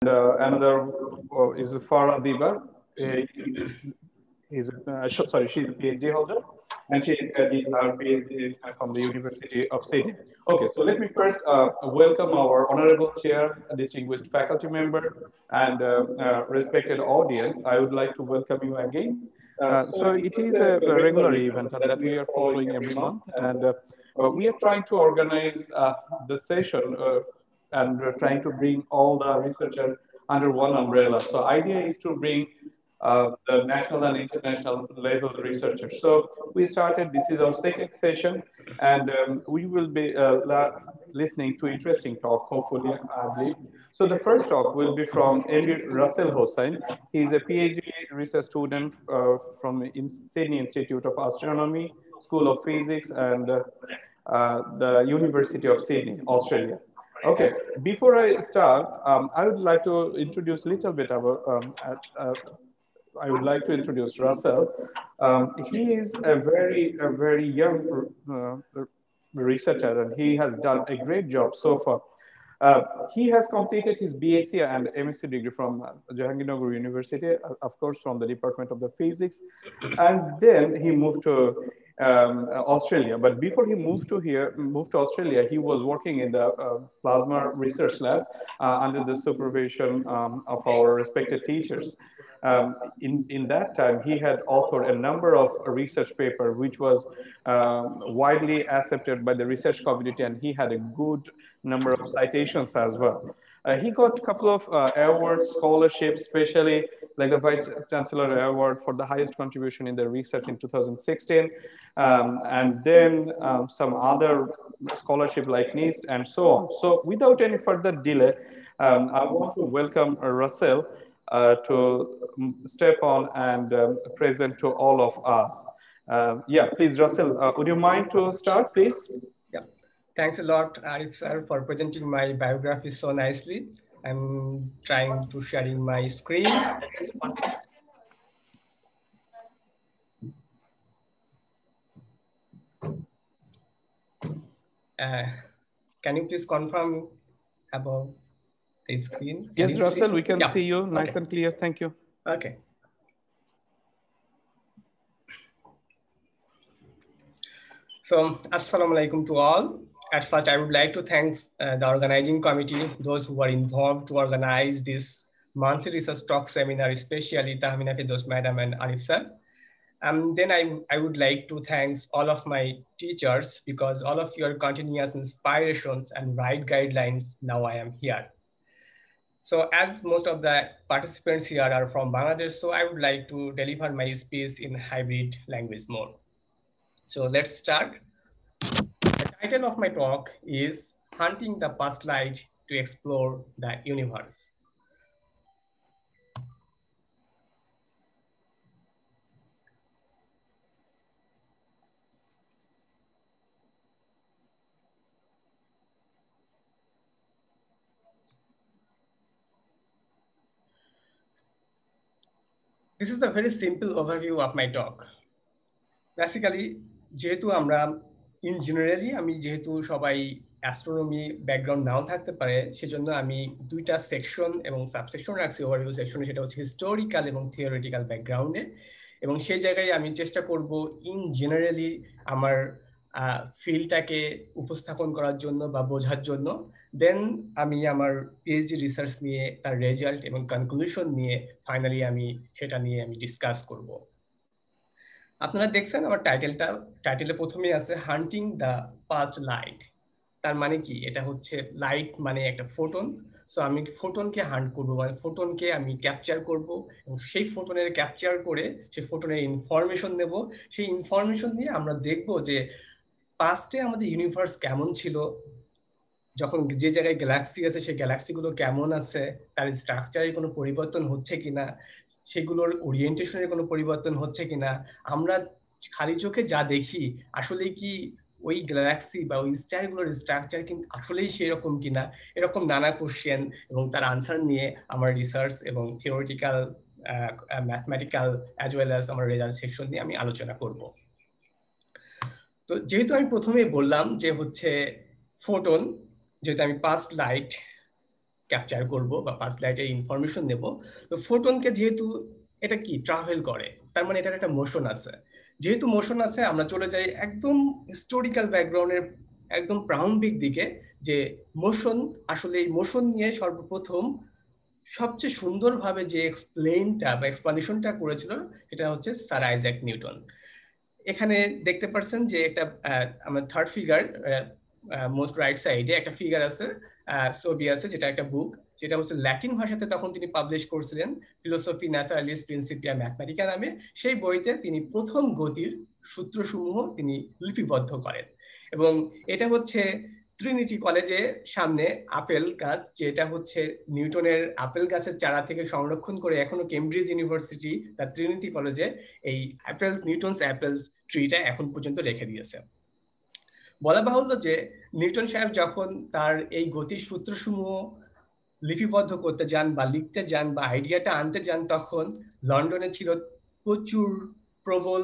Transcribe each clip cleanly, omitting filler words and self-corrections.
Another is Farah Diba. She's a PhD holder, and she did her PhD from the University of Sydney. Okay, so let me first welcome our honorable chair, distinguished faculty member, and respected audience. I would like to welcome you again. So it is a regular event that we are following every month, and we are trying to organize the session and we're trying to bring all the researchers under one umbrella. So idea is to bring the national and international level researchers. So we started, this is our second session, and we will be listening to interesting talk, hopefully, I believe. So the first talk will be from MD Russell Hossain. He is a PhD research student from Sydney Institute of Astronomy, School of Physics, and the University of Sydney, Australia. Okay, before I start, I would like to introduce a little bit about I would like to introduce Russell. He is a very young researcher, and he has done a great job so far. He has completed his BSc and MSc degree from Jahangirnagar University, of course, from the Department of the Physics, and then he moved to Australia. But before he moved to Australia, he was working in the plasma research lab under the supervision of our respected teachers. In that time, he had authored a number of research papers, which was widely accepted by the research community, and he had a good number of citations as well. He got a couple of awards, scholarships, especially like the Vice Chancellor Award for the highest contribution in the research in 2016, and then some other scholarship like NIST and so on. So without any further delay, I want to welcome Russell to step on and present to all of us. Yeah, please, Russell, would you mind to start, please? Yeah, thanks a lot, Arif sir, for presenting my biography so nicely. I'm trying to sharing my screen. Can you please confirm about the screen? Yes, Russell, we can see you nice okay. And clear. Thank you. Okay. So, assalamu alaikum to all. At first, I would like to thank the organizing committee, those who were involved to organize this monthly research talk seminar, especially Tahmina Firdaus Madam and Arif sir. Then I would like to thank all of my teachers, because all of your continuous inspirations and right guidelines, now I am here. So as most of the participants here are from Bangladesh, so I would like to deliver my speech in hybrid language mode. So let's start. The title of my talk is Hunting the Past Light to Explore the Universe. This is a very simple overview of my talk. Basically, যেহেতু আমরা in generally আমি যেহেতু সবাই astronomy background নাও থাকতে পারে, সেজন্য আমি দুইটা সেকশন এবং সাবসেকশন রাখছি ওভারভিউ সেকশনে, সেটা হচ্ছে হিস্টোরিক্যাল এবং থিওরিটিক্যাল ব্যাকগ্রাউন্ডে। এবং সেই জায়গায় আমি চেষ্টা করব ইন জেনারেলি আমার ফিল্ডটাকে উপস্থাপন করার জন্য বা বোঝার জন্য। দেন আমি আমার পিএইচডি রিসার্চ নিয়ে তার রেজাল্ট এবং কনক্লুশন নিয়ে ফাইনালি আমি সেটা নিয়ে আমি ডিসকাস করব। আপনারা দেখছেন আমার টাইটেলে প্রথমেই আছে হান্টিং দ্য পাস্ট লাইট। তার মানে কি? এটা হচ্ছে লাইট মানে একটা ফোটন। সো আমি ফোটনকে হান্ট করব, মানে ফোটনকে আমি ক্যাপচার করব এবং সেই ফোটনের ক্যাপচার করে সেই ফোটনের ইনফরমেশন নেব। সেই ইনফরমেশন দিয়ে আমরা দেখব যে পাস্টে আমাদের ইউনিভার্স কেমন ছিল, যখন যে জায়গায় গ্যালাক্সি আছে সেই গ্যালাক্সিগুলো কেমন আছে, তার স্ট্রাকচারে কোনো পরিবর্তন হচ্ছে কিনা, সেগুলোর ওরিয়েন্টেশনের কোনো পরিবর্তন হচ্ছে কিনা, আমরা খালি চোখে যা দেখি আসলে কি ওই গ্যালাক্সি বা ওই স্টারগুলোর স্ট্রাকচার কিন্তু আসলেই সেরকম কিনা, এরকম নানা কোশ্চেন এবং তার আনসার নিয়ে আমার রিসার্চ এবং theoretical mathematical as well as আমার রেজাল্ট সেকশন নিয়ে আমি আলোচনা করব। তো যেহেতু আমি প্রথমেই বললাম যে হচ্ছে ফোটন, যেহেতু আমি পাস্ট লাইট ক্যাপচার করব বা ফার্স্ট লাইটের ইনফরমেশন নেব। তো ফোটনকে যেহেতু এটা কি ট্রাভেল করে, তার মানে এটার একটা মোশন আছে। যেহেতু মোশন আছে, আমরা চলে যাই একদম হিস্টোরিক্যাল ব্যাকগ্রাউন্ডের একদম প্রারম্ভিক দিকে, যে মোশন আসলে এই মোশন নিয়ে সর্বপ্রথম সবচেয়ে সুন্দরভাবে যে এক্সপ্লেনটা বা এক্সপ্লানেশনটা করেছিল সেটা হচ্ছে স্যার আইজ্যাক নিউটন। এখানে দেখতে পাচ্ছেন যে একটা আমার থার্ড ফিগার মোস্ট রাইট সাইডে একটা ফিগার আছে, ছবি আছে, যেটা একটা বুক, যেটা হচ্ছে ল্যাটিন ভাষাতে তখন তিনি পাবলিশ করছিলেন, ফিলোসফি ন্যাচারালিস প্রিন্সিপিয়া ম্যাথমেটিকা নামে। সেই বইতে তিনি প্রথম গতির সূত্রসমূহ তিনি লিপিবদ্ধ করেন। এবং এটা হচ্ছে ট্রিনিটি কলেজে সামনে আপেল গাছ, যেটা হচ্ছে নিউটনের আপেল গাছের চারা থেকে সংরক্ষণ করে এখনো কেমব্রিজ ইউনিভার্সিটি তার ট্রিনিটি কলেজে এই অ্যাপেল নিউটনস অ্যাপেল ট্রিটা এখন পর্যন্ত রেখে দিয়েছে। বলা বাহুল্য যে নিউটন সাহেব যখন তার এই গতির সূত্রসমূহ লিপিবদ্ধ করতে যান বা লিখতে যান বা আইডিয়াটা আনতে যান, তখন লন্ডনে ছিল প্রচুর প্রবল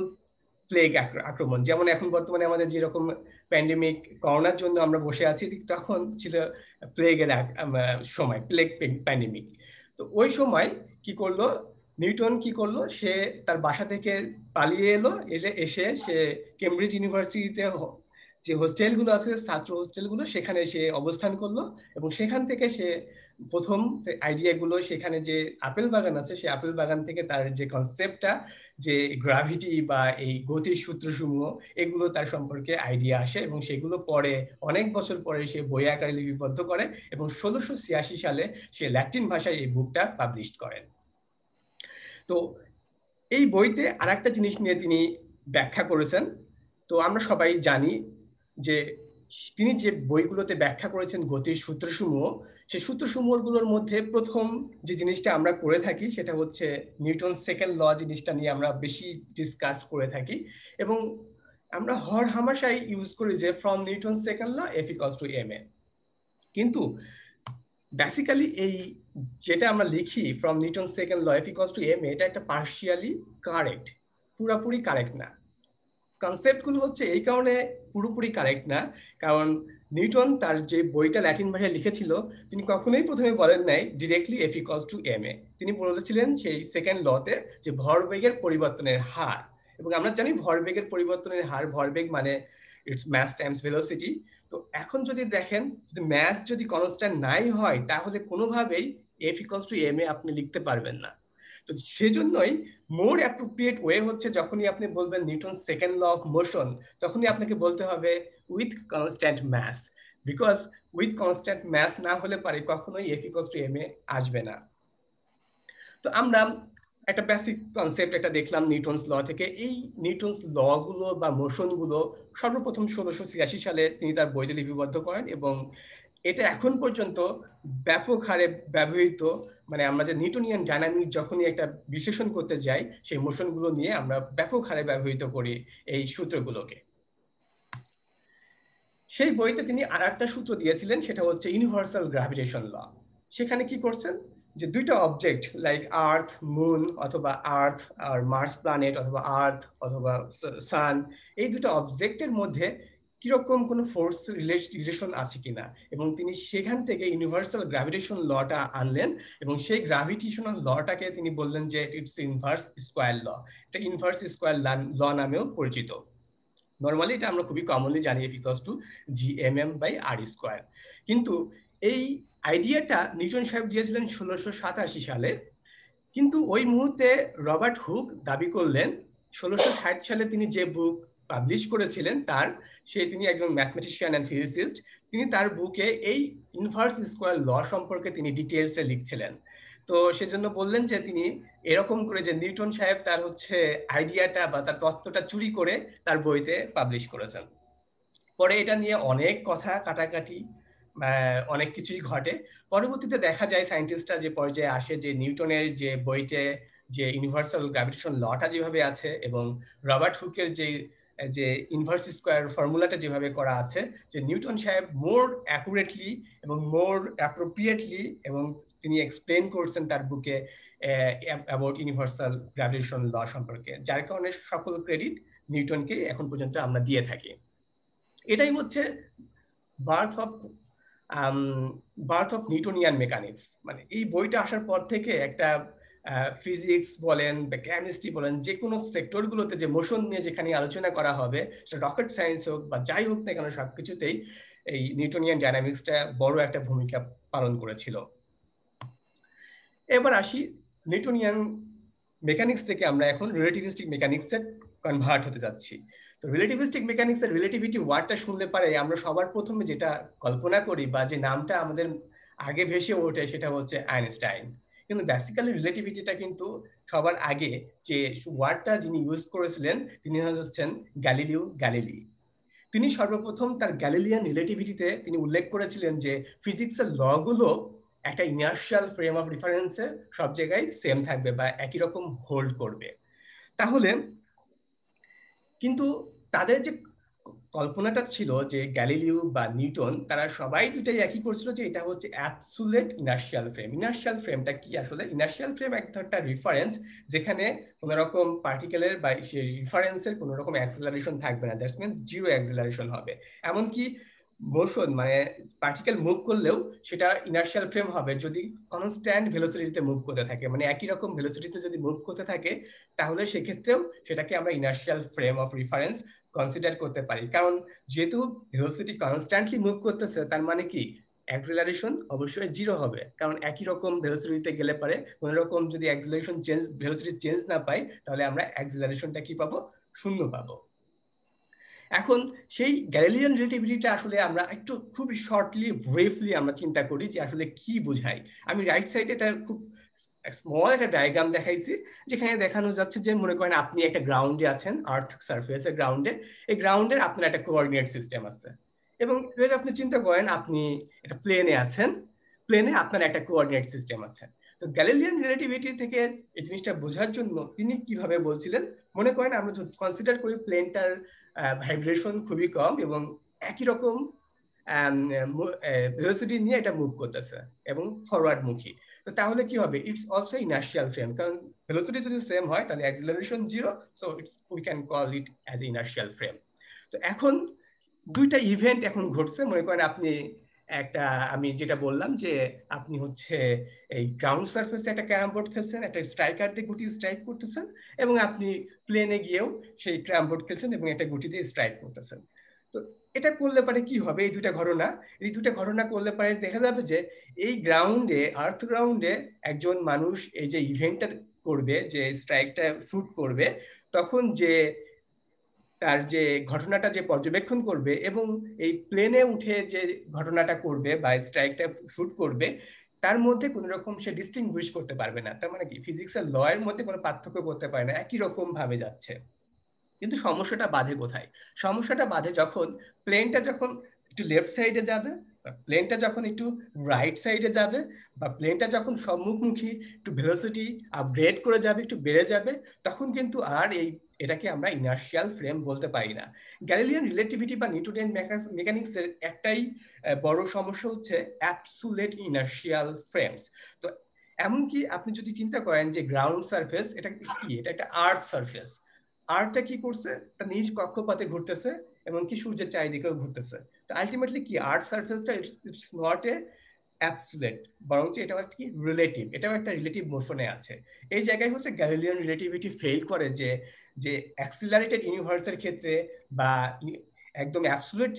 প্লেগ আক্রমণ। যেমন এখন বর্তমানে আমাদের যেরকম প্যান্ডেমিক করোনার জন্য আমরা বসে আছি, তখন ছিল প্লেগের সময়, প্লেগ প্যান্ডেমিক। তো ওই সময় কি করলো নিউটন, কি করলো, সে তার বাসা থেকে পালিয়ে এসে সে কেমব্রিজ ইউনিভার্সিটিতে যে হোস্টেলগুলো আছে, ছাত্র হোস্টেলগুলো, সেখানে সে অবস্থান করলো। এবং সেখান থেকে সে প্রথম আইডিয়াগুলো, সেখানে যে আপেল বাগান আছে, সেই আপেল বাগান থেকে তার যে কনসেপ্টটা, যে গ্রাভিটি বা এই গতির সূত্রসমূহ, এগুলো তার সম্পর্কে আইডিয়া আসে। এবং সেগুলো পরে অনেক বছর পরে সে বই আকারে লিপিবদ্ধ করে এবং 1686 সালে সে ল্যাটিন ভাষায় এই বুকটা পাবলিশ করেন। তো এই বইতে আরেকটা জিনিস নিয়ে তিনি ব্যাখ্যা করেছেন। তো আমরা সবাই জানি যে তিনি যে বইগুলোতে ব্যাখ্যা করেছেন গতির সূত্রসমূহ, সেই সূত্রসমূহগুলোর মধ্যে প্রথম যে জিনিসটা আমরা করে থাকি সেটা হচ্ছে নিউটন সেকেন্ড ল জিনিসটা নিয়ে আমরা বেশি ডিসকাস করে থাকি। এবং আমরা হর হামেশাই ইউজ করি যে from Newton second law F equals to M A. কিন্তু বেসিক্যালি এই যেটা আমরা লিখি from Newton second law F equals to M A, এটা একটা পার্শিয়ালি কারেক্ট, পুরোপুরি কারেক্ট না। কনসেপ্টগুলো হচ্ছে এই কারণে পুরোপুরি কারেক্ট না, কারণ নিউটন তার যে বইটা ল্যাটিন ভাষায় লিখেছিল, তিনি কখনোই প্রথমে বলেন নাই directly F equals to M A. তিনি বলেছিলেন সেই সেকেন্ড লতে যে ভরবেগের পরিবর্তনের হার। এবং আমরা জানি ভরবেগের পরিবর্তনের হার, ভরবেগ মানে ইটস মাস টাইমস ভেলোসিটি। তো এখন যদি দেখেন, যদি ম্যাস যদি কনস্ট্যান্ট নাই হয়, তাহলে কোনোভাবেই F equals to M A আপনি লিখতে পারবেন না। তো সেজন্যই মোর অ্যাপ্রোপ্রিয়েট ওয়ে হচ্ছে, যখনই আপনি বলবেন Newton second law of motion, তখনই আপনাকে বলতে হবে with constant mass, because with constant mass না হলে পারে কখনোই F equals to M a আসবে না। তো আমরা একটা বেসিক কনসেপ্ট একটা দেখলাম নিউটনস ল থেকে। এই নিউটনস ল গুলো বা মোশন গুলো সর্বপ্রথম 1686 সালে তিনি তার বইতে লিপিবদ্ধ করেন। এবং এটা এখন পর্যন্ত ব্যাপক হারে ব্যবহৃত, মানে আমরা যে নিউটনিয়ান ডাইনামিক যখনই একটা বিশ্লেষণ করতে যাই, সেই মোশনগুলো নিয়ে আমরা ব্যাপক হারে ব্যবহৃত করি এই সূত্রগুলোকে। সেই বইতে তিনি আর একটা সূত্র দিয়েছিলেন, সেটা হচ্ছে ইউনিভার্সাল গ্র্যাভিটেশন ল। সেখানে কি করছেন, যে দুইটা অবজেক্ট লাইক আর্থ, মুন, অথবা আর্থ আর মার্স প্ল্যানেট, অথবা আর্থ অথবা সান, এই দুটো অবজেক্টের মধ্যে কিরকম কোনো ফোর্স রিলেশন আছে কিনা। এবং তিনি সেখান থেকে ইউনিভার্সাল গ্র্যাভিটেশন লটা আনলেন। এবং সেই গ্র্যাভিটেশনাল লটাকে তিনি বললেন যে ইটস ইনভার্স স্কোয়ার ল। এটা ইনভার্স স্কোয়ার ল নামেও পরিচিত। নর্মালি এটা আমরা খুবই কমনলি জানি F equals to gmm by r square. কিন্তু এই আইডিয়াটা নিউটন সাহেব দিয়েছিলেন 1687 সালে। কিন্তু ওই মুহূর্তে রবার্ট হুক দাবি করলেন 1660 সালে তিনি যে বুক পাবলিশ করেছিলেন তিনি একজন ম্যাথমেটিশিয়ান অ্যান্ড ফিজিসিস্ট। তিনি তার বুকে এই ইনভার্স স্কোয়ার ল সম্পর্কে তিনি ডিটেলসে লিখছিলেন। তো সেজন্য বললেন যে তিনি এরকম করে যে নিউটন সাহেব তার হচ্ছে আইডিয়াটা বা তার তত্ত্বটা চুরি করে তার বইতে পাবলিশ করেছেন। পরে এটা নিয়ে অনেক কথা কাটাকাটি, অনেক কিছুই ঘটে। পরবর্তীতে দেখা যায় সায়েন্টিস্টরা যে পর্যায়ে আসে, যে নিউটনের যে বইতে যে ইউনিভার্সাল গ্র্যাভিটেশন লটা যেভাবে আছে এবং রবার্ট হুকের যে ইনভার্স স্কোয়ার ফর্মুলাটা যেভাবে করা আছে, যে নিউটন সাহেব মোর অ্যাকুরেটলি এবং মোর অ্যাপ্রোপ্রিয়েটলি এবং তিনি এক্সপ্লেন করছেন তার বুকে অ্যাবাউট ইউনিভার্সাল গ্র্যাভিটেশন ল সম্পর্কে, যার কারণে সকল ক্রেডিট নিউটনকে এখন পর্যন্ত আমরা দিয়ে থাকি। এটাই হচ্ছে birth of birth of Newtonian mechanics, মানে এই বইটা আসার পর থেকে একটা ফিজিক্স বলেন বা কেমিস্ট্রি বলেন, যে কোনো সেক্টরগুলোতে যে মোশন নিয়ে যেখানে আলোচনা করা হবে, সেটা রকেট সায়েন্স হোক বা যাই হোক না কেন, সবকিছুতেই এই নিউটনিয়ান ডায়নামিক্সটা বড় একটা ভূমিকা পালন করেছিল। এবার আসি নিউটনিয়ান মেকানিক্স থেকে আমরা এখন রিলেটিভিস্টিক মেকানিক্সে কনভার্ট হতে যাচ্ছি। তো রিলেটিভিস্টিক মেকানিক্সের রিলেটিভিটি ওয়ার্ডটা শুনলে পারে আমরা সবার প্রথমে যেটা কল্পনা করি বা যে নামটা আমাদের আগে ভেসে ওঠে সেটা হচ্ছে আইনস্টাইন। কিন্তু বেসিক্যালি রিলেটিভিটিটা কিন্তু সবার আগে যে ওয়ার্ডটা যিনি ইউজ করেছিলেন তিনি হচ্ছেন গ্যালিলিও গ্যালিলি। তিনি সর্বপ্রথম তার গ্যালিলিয়ান রিলেটিভিটিতে তিনি উল্লেখ করেছিলেন যে ফিজিক্সের লগুলো একটা ইনার্শিয়াল ফ্রেম অফ রেফারেন্সে সব জায়গায় সেম থাকবে বা একই রকম হোল্ড করবে। তাহলে কিন্তু তাদের যে কল্পনাটা ছিল যে গ্যালিলিও বা নিউটন তারা সবাই দুটাই একই করছিল যে এটা হচ্ছে অ্যাবসুলেট ইনার্শিয়াল ফ্রেম। ইনার্শিয়াল ফ্রেমটা কি আসলে? ইনার্শিয়াল ফ্রেম একটা রেফারেন্স যেখানে কোনো রকম পার্টিকেলের বা সেই রেফারেন্সের কোনো রকম অ্যাক্সেলারেশন থাকবে না, দ্যাটস মিন জিরো অ্যাক্সেলারেশন হবে। এমনকি মোশন মানে পার্টিকেল মুভ করলেও সেটা ইনার্শিয়াল ফ্রেম হবে যদি কনস্ট্যান্ট ভেলোসিটিতে মুভ করতে থাকে, মানে একই রকম ভেলোসিটিতে যদি মুভ করতে থাকে তাহলে সেক্ষেত্রেও সেটাকে আমরা inertial frame of reference consider করতে পারি। কারণ যেহেতু ভেলোসিটি কনস্ট্যান্টলি মুভ করতেছে তার মানে কি অ্যাক্সেলারেশন অবশ্যই জিরো হবে, কারণ একই রকম ভেলোসিটিতে গেলে পারে কোনো রকম যদি অ্যাক্সেলারেশন চেঞ্জ ভেলোসিটি চেঞ্জ না পাই তাহলে আমরা অ্যাক্সেলারেশনটা কি পাবো? শূন্য পাবো। এখন সেই গ্যালিলিয়ান রিলেটিভিটিটা আসলে আমরা একটু খুবই শর্টলি ব্রিফলি আমরা চিন্তা করি যে আসলে কি বোঝায়। আমি রাইট সাইডে এটা খুব স্মল একটা ডায়াগ্রাম দেখাইছি যেখানে দেখানো যাচ্ছে যে মনে করেন আপনি একটা গ্রাউন্ডে আছেন, আর্থ সারফেসের গ্রাউন্ডে, এই গ্রাউন্ডের আপনার একটা কোঅর্ডিনেট সিস্টেম আছে এবং এবার আপনি চিন্তা করেন আপনি একটা প্লেনে আছেন, প্লেনে আপনার একটা কোঅর্ডিনেট সিস্টেম আছে। তো গ্যালিলিয়ান রিলেটিভিটি থেকে এই জিনিসটা বোঝার জন্য তিনি কিভাবে বলছিলেন, মনে করেন আমরা যদি কনসিডার করি প্লেনটার ভাইব্রেশন খুবই কম এবং একই রকম ভেলোসিটি নিয়ে এটা মুভ করতেছে এবং ফরওয়ার্ড মুখী, তো তাহলে কি হবে? ইটস অলসো ইনার্শিয়াল ফ্রেম, কারণ ভেলোসিটি যদি সেম হয় তাহলে acceleration zero, so it's we can call it as inertial frame. তো এখন দুইটা ইভেন্ট এখন ঘটছে, মনে করেন আপনি একটা, আমি যেটা বললাম যে আপনি হচ্ছে এই গ্রাউন্ড সারফেসে একটা ক্যারাম বোর্ড খেলছেন, একটা স্ট্রাইকার দিয়ে গুটি স্ট্রাইক করতেছেন এবং আপনি প্লেনে গিয়েও সেই ক্যারাম বোর্ড খেলছেন এবং একটা গুটি দিয়ে স্ট্রাইক করতেছেন। তো এটা করলে পারে কি হবে? এই দুটা ঘটনা করলে পারে দেখা যাবে যে এই গ্রাউন্ডে, আর্থ গ্রাউন্ডে একজন মানুষ এই যে ইভেন্টটা করবে, যে স্ট্রাইকটা শুট করবে, তখন যে তার যে ঘটনাটা যে পর্যবেক্ষণ করবে এবং এই প্লেনে উঠে যে ঘটনাটা করবে বা স্ট্রাইকটা শুট করবে তার মধ্যে কোন রকম সে ডিস্টিংগুইশ করতে পারবে না। তার মানে কি ফিজিক্সের ল এর মধ্যে কোনো পার্থক্য করতে পারে না, একই রকম ভাবে যাচ্ছে। কিন্তু সমস্যাটা বাধে কোথায়? সমস্যাটা বাধে যখন প্লেনটা যখন একটু লেফট সাইডে যাবে, প্লেনটা যখন একটু রাইট সাইডে যাবে, বা প্লেনটা যখন সম্মুখমুখী একটু ভেলোসিটি আপগ্রেড করে যাবে, একটু বেড়ে যাবে, তখন কিন্তু আর এটাকে আমরা ইনার্শিয়াল ফ্রেম বলতে পারি না। গ্যালিলিয়ান রিলেটিভিটি বা নিউটনিয়ান মেকানিক্সের একটাই বড় সমস্যা হচ্ছে অ্যাবসুলেট ইনার্শিয়াল ফ্রেমস। তো এমনকি আপনি যদি চিন্তা করেন যে গ্রাউন্ড সারফেস এটা কি, এটা একটা আর্থ সারফেস, আর্থটা কি করছে, তার নিজ কক্ষপথে ঘুরতেছে এবং কি সূর্যের চারিদিকেও ঘুরতেছে। তো আলটিমেটলি কি আর্থ সারফেসটা ইটস নট এ অ্যাবসুলেট, বরঞ্চ এটাও একটা কি রিলেটিভ, এটাও একটা রিলেটিভ মোশনে আছে। এই জায়গায় হচ্ছে গ্যালিলিয়ান রিলেটিভিটি ফেল করে যে যে অ্যাক্সিলারেটেড ইউনিভার্সের ক্ষেত্রে বা একদম অ্যাবসুলেট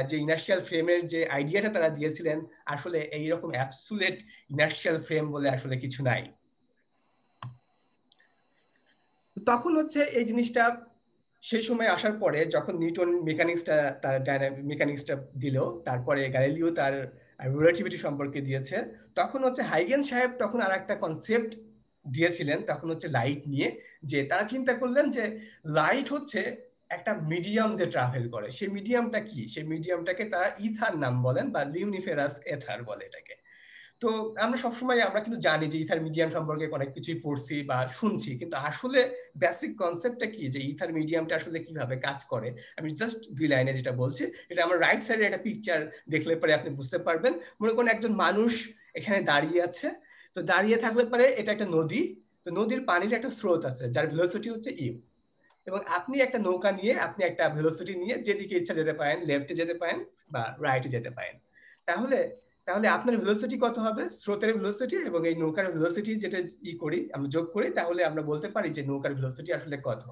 যে ইনার্শিয়াল ফ্রেমের যে আইডিয়াটা তারা দিয়েছিলেন, আসলে এইরকম অ্যাবসুলেট ইনার্শিয়াল ফ্রেম বলে আসলে কিছু নাই। তখন হচ্ছে এই জিনিসটা সেই সময় আসার পরে যখন নিউটন মেকানিক্সটা তার মেকানিক্সটা দিল, তারপরে গ্যালিলিও তার রিলেটিভিটি সম্পর্কে দিয়েছে, তখন হচ্ছে হাইগেন সাহেব তখন আর একটা কনসেপ্ট দিয়েছিলেন, তখন হচ্ছে লাইট নিয়ে, যে তারা চিন্তা করলেন যে লাইট হচ্ছে একটা মিডিয়াম দিয়ে ট্রাভেল করে। সেই মিডিয়ামটা কি? সেই মিডিয়ামটাকে তারা ইথার নাম বলেন বা লিউনিফেরাস এথার বলে এটাকে। তো আমরা সবসময় আমরা কিন্তু জানি যে ইথার মিডিয়াম সম্পর্কে অনেক কিছুই পড়ছি বা শুনছি, কিন্তু আসলে বেসিক কনসেপ্টটা কি, যে ইথার মিডিয়ামটা আসলে কিভাবে কাজ করে, আমি জাস্ট 2 লাইনে যেটা বলছি, এটা আমার রাইট সাইডে একটা পিকচার দেখলে পরে আপনি বুঝতে পারবেন। মনে করেন একজন মানুষ এখানে দাঁড়িয়ে আছে, তো দাঁড়িয়ে থাকলে পরে এটা একটা নদী, তো নদীর পানির একটা স্রোত আছে যার ভেলোসিটি হচ্ছে ইউ, এবং আপনি একটা নৌকা নিয়ে আপনি একটা ভেলোসিটি নিয়ে যেদিকে ইচ্ছা যেতে পারেন, লেফটে যেতে পারেন বা রাইটে যেতে পারেন। তাহলে তাহলে আপনার ভেলোসিটি কত হবে, স্রোতের ভেলোসিটি এবং এই নৌকার ভেলোসিটি যেটা করি আমরা যোগ করি, তাহলে আমরা বলতে পারি যে নৌকার ভেলোসিটি আসলে কত।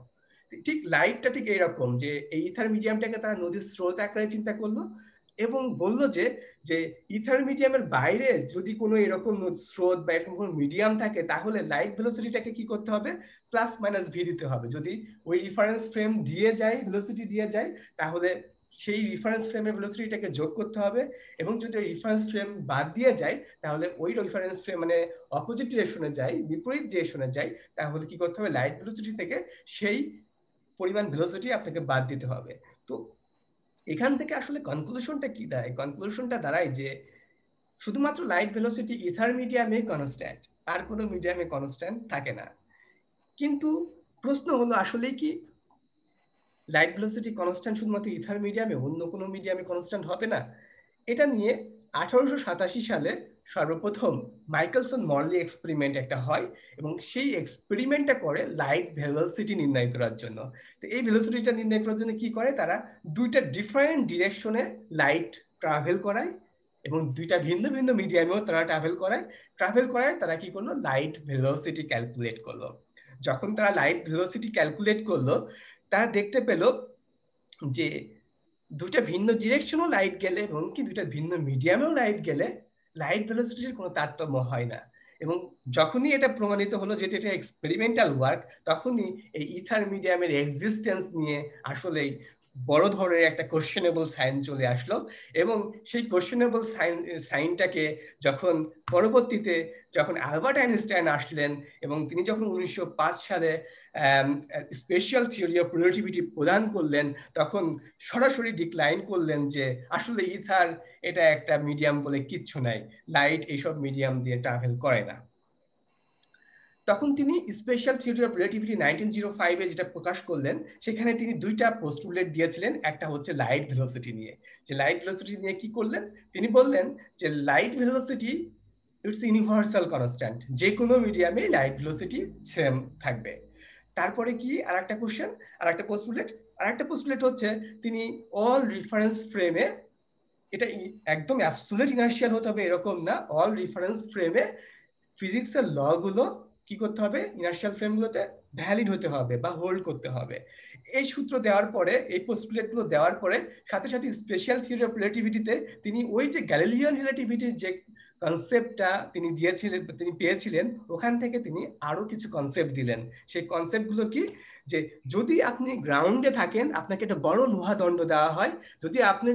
ঠিক লাইটটা ঠিক এইরকম, যে এই ইথার মিডিয়ামটাকে তারা নদীর স্রোত আকারে চিন্তা করলো এবং বললো যে যে ইথার মিডিয়ামের বাইরে যদি কোনো এরকম স্রোত বা এরকম কোনো মিডিয়াম থাকে, তাহলে লাইট ভেলোসিটিটাকে কি করতে হবে, প্লাস মাইনাস ভি দিতে হবে। যদি ওই রিফারেন্স ফ্রেম দিয়ে যায়, ভেলোসিটি দিয়ে যায়, তাহলে সেই রিফারেন্স ফ্রেমের ভেলোসিটিটাকে যোগ করতে হবে, এবং যদি ওই রিফারেন্স ফ্রেম বাদ দিয়ে যায়, তাহলে ওই রিফারেন্স ফ্রেম মানে অপোজিট ডিরেকশনে যায়, বিপরীত ডিরেকশনে যায়, তাহলে কি করতে হবে, লাইট ভেলোসিটি থেকে সেই পরিমাণ ভেলোসিটি আপনাকে বাদ দিতে হবে। তো এখান থেকে আসলে কনক্লুশনটা কি দাঁড়ায়, কনক্লুশনটা দাঁড়ায় যে শুধুমাত্র লাইট ভেলোসিটি ইথার মিডিয়ামে কনস্ট্যান্ট, আর কোনো মিডিয়ামে কনস্ট্যান্ট থাকে না। কিন্তু প্রশ্ন হলো আসলে কি লাইট ভেলোসিটি কনস্ট্যান্ট শুধুমাত্র ইথার মিডিয়ামে, অন্য কোনো মিডিয়ামে কনস্ট্যান্ট হবে না? এটা নিয়ে 1887 সালে সর্বপ্রথম মাইকেলসন মরলি এক্সপেরিমেন্ট একটা হয়, এবং সেই এক্সপেরিমেন্টটা করে লাইট ভেলোসিটি নির্ণয় করার জন্য। তো এই ভেলোসিটিটা নির্ণয় করার জন্য কি করে, তারা দুইটা ডিফারেন্ট ডিরেকশনে লাইট ট্রাভেল করায়, এবং দুইটা ভিন্ন ভিন্ন মিডিয়ামেও তারা ট্রাভেল করায় তারা কি করলো, লাইট ভেলোসিটি ক্যালকুলেট করলো। যখন তারা লাইট ভেলোসিটি ক্যালকুলেট করলো, তারা দেখতে পেল যে দুটা ভিন্ন ডিরেকশনও লাইট গেলে এবং কি দুটা ভিন্ন মিডিয়ামেও লাইট গেলে লাইট ভেলোসিটির কোনো তারতম্য হয় না। এবং যখনই এটা প্রমাণিত হলো যে এটা এক্সপেরিমেন্টাল ওয়ার্ক, তখনই এই ইথার মিডিয়ামের এক্সিস্টেন্স নিয়ে আসলেই বড় ধরনের একটা কোশ্চেনেবল সাইন চলে আসলো। এবং সেই কোশ্চেনেবল সাইনটাকে যখন পরবর্তীতে যখন আলবার্ট আইনস্টাইন আসলেন, এবং তিনি যখন 1905 সালে স্পেশাল থিওরি অফ রিলেটিভিটি প্রদান করলেন, তখন সরাসরি ডিক্লাইন করলেন যে আসলে ইথার এটা একটা মিডিয়াম বলে কিচ্ছু নাই, লাইট এইসব মিডিয়াম দিয়ে ট্রাভেল করে না। তখন তিনি স্পেশাল থিওরি অফ রিলেটিভিটি 1905 এ যেটা প্রকাশ করলেন, সেখানে তিনি দুইটা পোস্টুলেট দিয়েছিলেন। একটা হচ্ছে লাইট ভেলোসিটি নিয়ে, যে লাইট ভেলোসিটি নিয়ে কি করলেন, তিনি বললেন যে light velocity it's universal constant, যে কোনো মিডিয়ামে লাইট ভেলোসিটি সেম থাকবে। তারপরে কি আরেকটা কোশ্চেন, আরেকটা পোস্টুলেট হচ্ছে তিনি অল রেফারেন্স ফ্রেমে, এটা একদম অ্যাবসলিউট ইনার্শিয়াল হতে হবে এরকম না, অল রেফারেন্স ফ্রেমে ফিজিক্সের ল গুলো কি করতে হবে, ইনার্শিয়াল ফ্রেমগুলোতে ভ্যালিড হতে হবে বা হোল্ড করতে হবে। এই সূত্র দেওয়ার পরে, এই পোস্টুলেটগুলো দেওয়ার পরে সাথে সাথে স্পেশাল থিওরি অফ রিলেটিভিটিতে তিনি ওই যে গ্যালিলিয়ান রিলেটিভিটির যে কনসেপ্টটা তিনি পেয়েছিলেন, ওখান থেকে তিনি আরো কিছু কনসেপ্ট দিলেন। সেই কনসেপ্টগুলো কি, যে যদি আপনি গ্রাউন্ডে থাকেন, আপনাকে একটা বড় লোহা দণ্ড দেওয়া হয়, যদি আপনি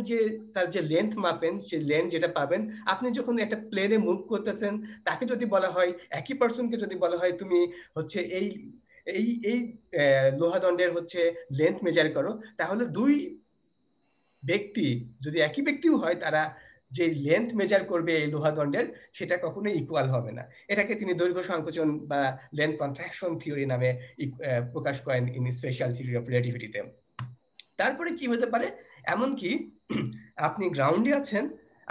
তার যে লেন্থ মাপেন, সেই লেন্থ যেটা পাবেন, আপনি যখন একটা প্লেনে মুভ করতেছেন, তাকে যদি বলা হয়, একই পার্সনকে যদি বলা হয় তুমি হচ্ছে এই এই এই লোহা দণ্ডের হচ্ছে লেন্থ মেজার করো, তাহলে দুই ব্যক্তি যদি একই ব্যক্তিও হয়, তারা যে লেন্থ মেজার করবে এই লোহা দণ্ডের, সেটা কখনোই ইকুয়াল হবে না। এটাকে তিনি দৈর্ঘ্য সংকোচন বা লেন্থ কন্ট্রাকশন থিওরি নামে প্রকাশ করেন ইন স্পেশাল থিওরি অফ রিলেটিভিটিতে। তারপরে কি হতে পারে, এমনকি আপনি গ্রাউন্ডে আছেন,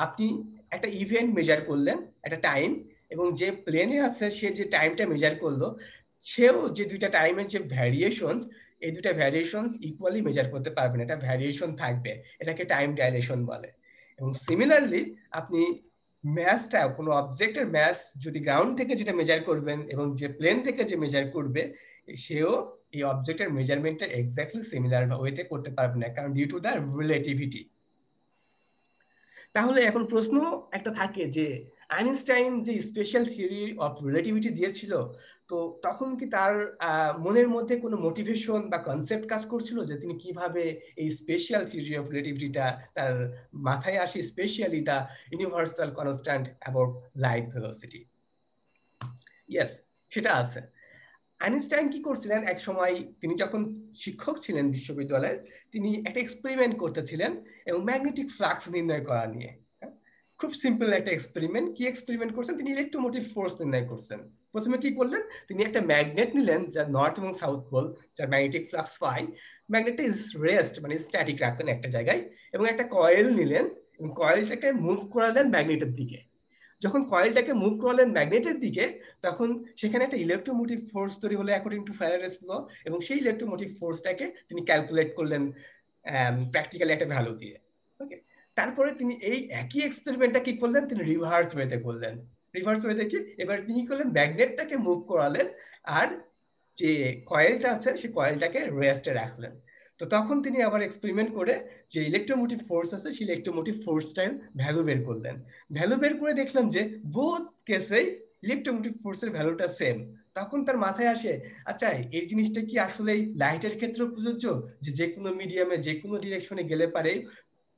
আপনি একটা ইভেন্ট মেজার করলেন, একটা টাইম, এবং যে প্লেনে আছে সে যে টাইমটা মেজার করলো, সেও যে দুইটা টাইমের যে ভ্যারিয়েশনস, এই দুটা ভ্যারিয়েশনস ইকুয়ালি মেজার করতে পারবে না, এটা ভ্যারিয়েশন থাকবে, এটাকে টাইম ডাইলেশন বলে। এবং সিমিলারলি আপনি ম্যাসটা, কোনো অবজেক্টের ম্যাস যদি গ্রাউন্ড থেকে যেটা মেজার করবেন এবং যে প্লেন থেকে যে মেজার করবে, সেও এই অবজেক্টের মেজারমেন্টটা এক্স্যাক্টলি সিমিলার ওয়েতে করতে পারবে না, কারণ ডিউ টু দ্য রিলেটিভিটি। তাহলে এখন প্রশ্ন একটা থাকে যে আইনস্টাইন যে স্পেশাল থিওরি অফ রিলেটিভিটি দিয়েছিল, তো তখন কি তার মনের মধ্যে কোনো মোটিভেশন বা কনসেপ্ট কাজ করছিল যে তিনি কিভাবে এই স্পেশাল থিওরি অফ রিলেটিভিটিটা তার মাথায় আসে, specially the universal constant about light velocity? Yes, সেটা আছে। আইনস্টাইন কি করছিলেন, এক সময় তিনি যখন শিক্ষক ছিলেন বিশ্ববিদ্যালয়ের, তিনি একটা এক্সপেরিমেন্ট করতেছিলেন এবং ম্যাগনেটিক ফ্লাক্স নির্ণয় করা নিয়ে। খুব সিম্পল একটা এক্সপেরিমেন্ট। কি এক্সপেরিমেন্ট করছেন, তিনি ইলেকট্রোমোটিভ ফোর্স নির্ণয় করছেন। প্রথমে কি করলেন, তিনি একটা ম্যাগনেট নিলেন যার নর্থ এবং সাউথ পোল, যার ম্যাগনেটিক ফ্লাক্স ফাই। ম্যাগনেটটা রেস্ট মানে স্ট্যাটিক রাখলেন একটা জায়গায়, এবং একটা কয়েল নিলেন এবং কয়েলটাকে মুভ করালেন ম্যাগনেটের দিকে। যখন কয়েলটাকে মুভ করালেন ম্যাগনেটের দিকে, তখন সেখানে একটা ইলেকট্রোমোটিভ ফোর্স তৈরি হলো অ্যাকর্ডিং টু ফ্যারাডেস ল, এবং সেই ইলেকট্রোমোটিভ ফোর্সটাকে তিনি ক্যালকুলেট করলেন প্র্যাকটিক্যালি একটা ভ্যালু দিয়ে। ওকে, তারপরে তিনি এই একই এক্সপেরিমেন্টটা কি করলেন, তিনি রিভার্স ওয়েতে করলেন। রিভার্স ওয়েতে কি, এবার তিনি করলেন ম্যাগনেটটাকে মুভ করালেন আর যে কয়েলটা আছে সেই কয়েলটাকে রেস্টে রাখলেন। তো তখন তিনি আবার এক্সপেরিমেন্ট করে যে ইলেকট্রোমোটিভ ফোর্স আছে সেই ইলেকট্রোমোটিভ ফোর্সটার ভ্যালু বের করলেন। ভ্যালু বের করে দেখলাম যে বোথ কেসেই ইলেকট্রোমোটিভ ফোর্সের ভ্যালুটা সেম। তখন তার মাথায় আসে, আচ্ছা এই জিনিসটা কি আসলে লাইটের ক্ষেত্রে প্রযোজ্য, যে কোনো মিডিয়ামে যে কোনো ডিরেকশনে গেলে পারে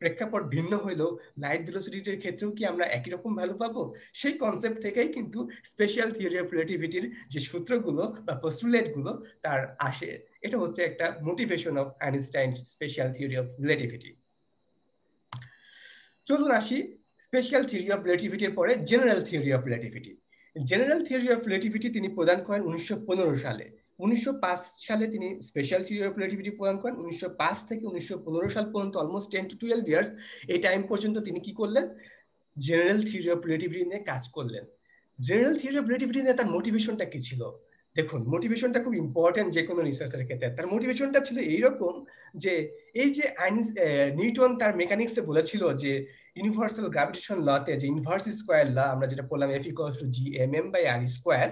প্রেক্ষাপট ভিন্ন হইলেও লাইট ভেলোসিটির ক্ষেত্রেও কি আমরা একই রকম ভ্যালু পাবো? সেই কনসেপ্ট থেকেই কিন্তু স্পেশাল থিওরি অফ রিলেটিভিটির যে সূত্রগুলো বা পোস্টুলেট গুলো তার আসে। এটা হচ্ছে একটা motivation of Einstein special theory of relativity. চলুন আসি স্পেশাল থিওরি অফ রিলেটিভিটির পরে general theory of relativity. General theory of relativity তিনি প্রদান করেন 1915 সালে। 1905 সালে তিনি স্পেশাল থিওরি অফ রিলেটিভিটি প্রদান করেন। 1905 থেকে 1915 সাল পর্যন্ত অলমোস্ট 10 to 12 ইয়ার্স এই টাইম পর্যন্ত তিনি কি করলেন, জেনারেল থিওরি অফ রিলেটিভিটি নিয়ে কাজ করলেন। জেনারেল থিওরি অফ রিলেটিভিটি নিয়ে তার মোটিভেশনটা কি ছিল? দেখুন, মোটিভেশনটা খুব ইম্পর্টেন্ট যে কোনো রিসার্চের ক্ষেত্রে। তার মোটিভেশনটা ছিল এইরকম যে এই যে নিউটন তার মেকানিক্সে বলেছিল যে ইউনিভার্সাল গ্র্যাভিটেশন লতে যে ইনভার্স স্কয়ার ল, আমরা যেটা বললাম F = gmm/r স্কয়ার,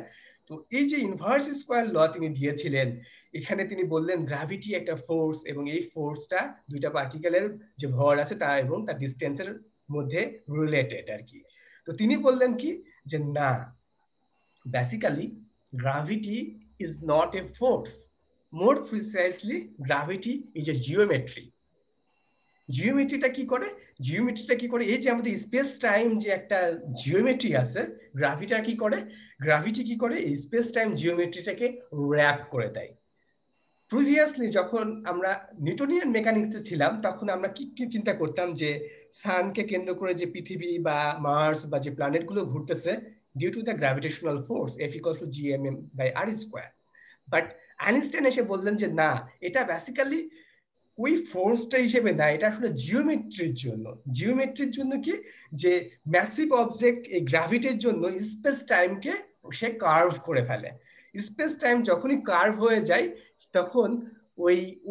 তো এই যে ইনভার্স স্কয়ার ল তিনি দিয়েছিলেন, এখানে তিনি বললেন গ্র্যাভিটি একটা ফোর্স এবং এই ফোর্সটা দুইটা পার্টিকেলের যে ভর আছে তা এবং তার ডিসটেন্সের মধ্যে রিলেটেড আর কি। তো তিনি বললেন কি যে না, basically gravity is not a force. More precisely, gravity is a geometry. জিওমেট্রিটা কি করে? জিওমেট্রিটা কি করে, এই যে আমাদের স্পেস টাইম যে একটা জিওমেট্রি আছে, গ্রাভিটা কি করে, গ্রাভিটি কি করে এই স্পেস টাইম জিওমেট্রিটাকে র্যাপ করে দেয়। প্রিভিয়াসলি যখন আমরা নিউটনিয়ান মেকানিক্সে ছিলাম তখন আমরা কি কি চিন্তা করতাম যে সানকে কেন্দ্র করে যে পৃথিবী বা মার্স বা যে প্ল্যানেটগুলো ঘুরতেছে due to the gravitational force F = gmm/r square. But Einstein এসে বললেন যে না, এটা বেসিক্যালি ওই ফোর্সটা হিসেবে না, এটা আসলে জিওমেট্রির জন্য। জিওমেট্রির জন্য কি, যে ম্যাসিভ অবজেক্ট এই গ্র্যাভিটির জন্য স্পেস টাইমকে সে কার্ভ করে ফেলে। স্পেস টাইম যখনই কার্ভ হয়ে যায় তখন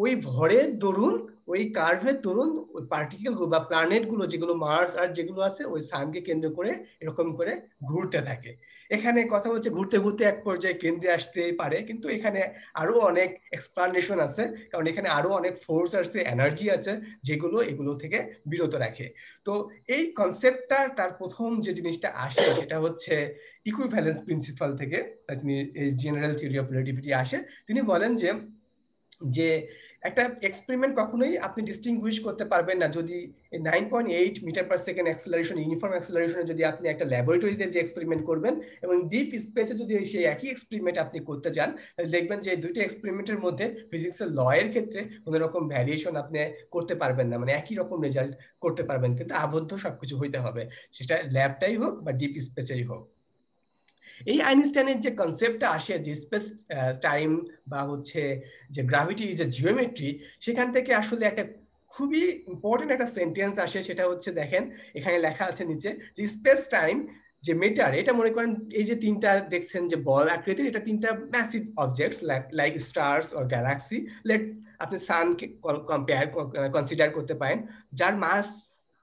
ওই ভরের দরুন, ওই কার্ভের দরুন ওই পার্টিকেল গুলো বা প্ল্যানেট গুলো যেগুলো মার্স আর যেগুলো আছে ওই সানকে কেন্দ্র করে এরকম করে ঘুরতে থাকে। এখানে কথা হচ্ছে ঘুরতে ঘুরতে এক পর্যায়ে কেন্দ্রে আসতে পারে, কিন্তু এখানে আরো অনেক এক্সপ্লানেশন আছে, কারণ এখানে আরো অনেক ফোর্স আছে, এনার্জি আছে যেগুলো এগুলো থেকে বিরত রাখে। তো এই কনসেপ্টটা তার প্রথম যে জিনিসটা আসে সেটা হচ্ছে ইকুইভ্যালেন্স প্রিন্সিপাল থেকে। তিনি এই জেনারেল থিওরি অফ রিলেটিভিটি আসে। তিনি বলেন যে একটা এক্সপেরিমেন্ট কখনোই আপনি ডিস্টিংগুইশ করতে পারবেন না যদি 9.8 metre per second acceleration, uniform অ্যাক্সেলারেশনে যদি আপনি একটা ল্যাবরেটরিতে যে এক্সপেরিমেন্ট করবেন এবং ডিপ স্পেসে যদি সেই একই এক্সপেরিমেন্ট আপনি করতে যান, তাহলে দেখবেন যে দুইটা এক্সপেরিমেন্টের মধ্যে ফিজিক্সের ল এর ক্ষেত্রে কোনো রকম ভ্যারিয়েশন আপনি করতে পারবেন না, মানে একই রকম রেজাল্ট করতে পারবেন, কিন্তু আবদ্ধ সবকিছু হইতে হবে, সেটা ল্যাবটাই হোক বা ডিপ স্পেসেই হোক। এই আইনস্টাইনের যে কনসেপ্টটা আসে যে স্পেস টাইম বা হচ্ছে যে গ্র্যাভিটি ইজ এ জিওমেট্রি, সেখান থেকে আসলে একটা খুবই ইম্পর্টেন্ট একটা সেন্টেন্স আসে। সেটা হচ্ছে দেখেন এখানে লেখা আছে নিচে যে স্পেস টাইম যে মেটার, এটা মনে করেন এই যে তিনটা দেখছেন যে বল আকৃতির, এটা তিনটা massive objects like stars or galaxy. Let আপনি সানকে কনসিডার করতে পারেন, যার মাস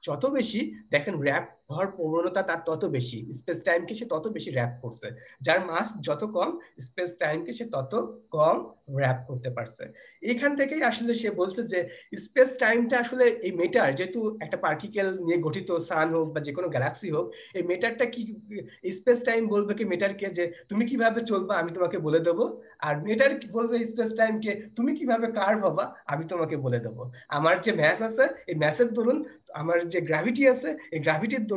যত বেশি দেখেন র্যাপ হওয়ার প্রবণতা তার তত বেশি, স্পেস টাইমকে সে তত বেশি র্যাপ করছে। যার মাস যত কম স্পেস টাইমকে সে তত কম র্যাপ করতে পারছে। এখান থেকেই আসলে সে বলছে যে স্পেস টাইমটা আসলে এই মেটার, যেহেতু একটা পার্টিকেল নিয়ে গঠিত, সান হোক বা যে কোনো গ্যালাক্সি হোক, এই মেটারটা কি, স্পেস টাইম বলবে কি মেটারকে যে তুমি কিভাবে চলবা আমি তোমাকে বলে দেবো, আর মেটার বলবে স্পেস টাইমকে তুমি কিভাবে কার্ভ হবা আমি তোমাকে বলে দেবো। আমার যে ম্যাস আছে এই ম্যাসের দরুন, আমার যে গ্র্যাভিটি আছে এই গ্র্যাভিটির দরুন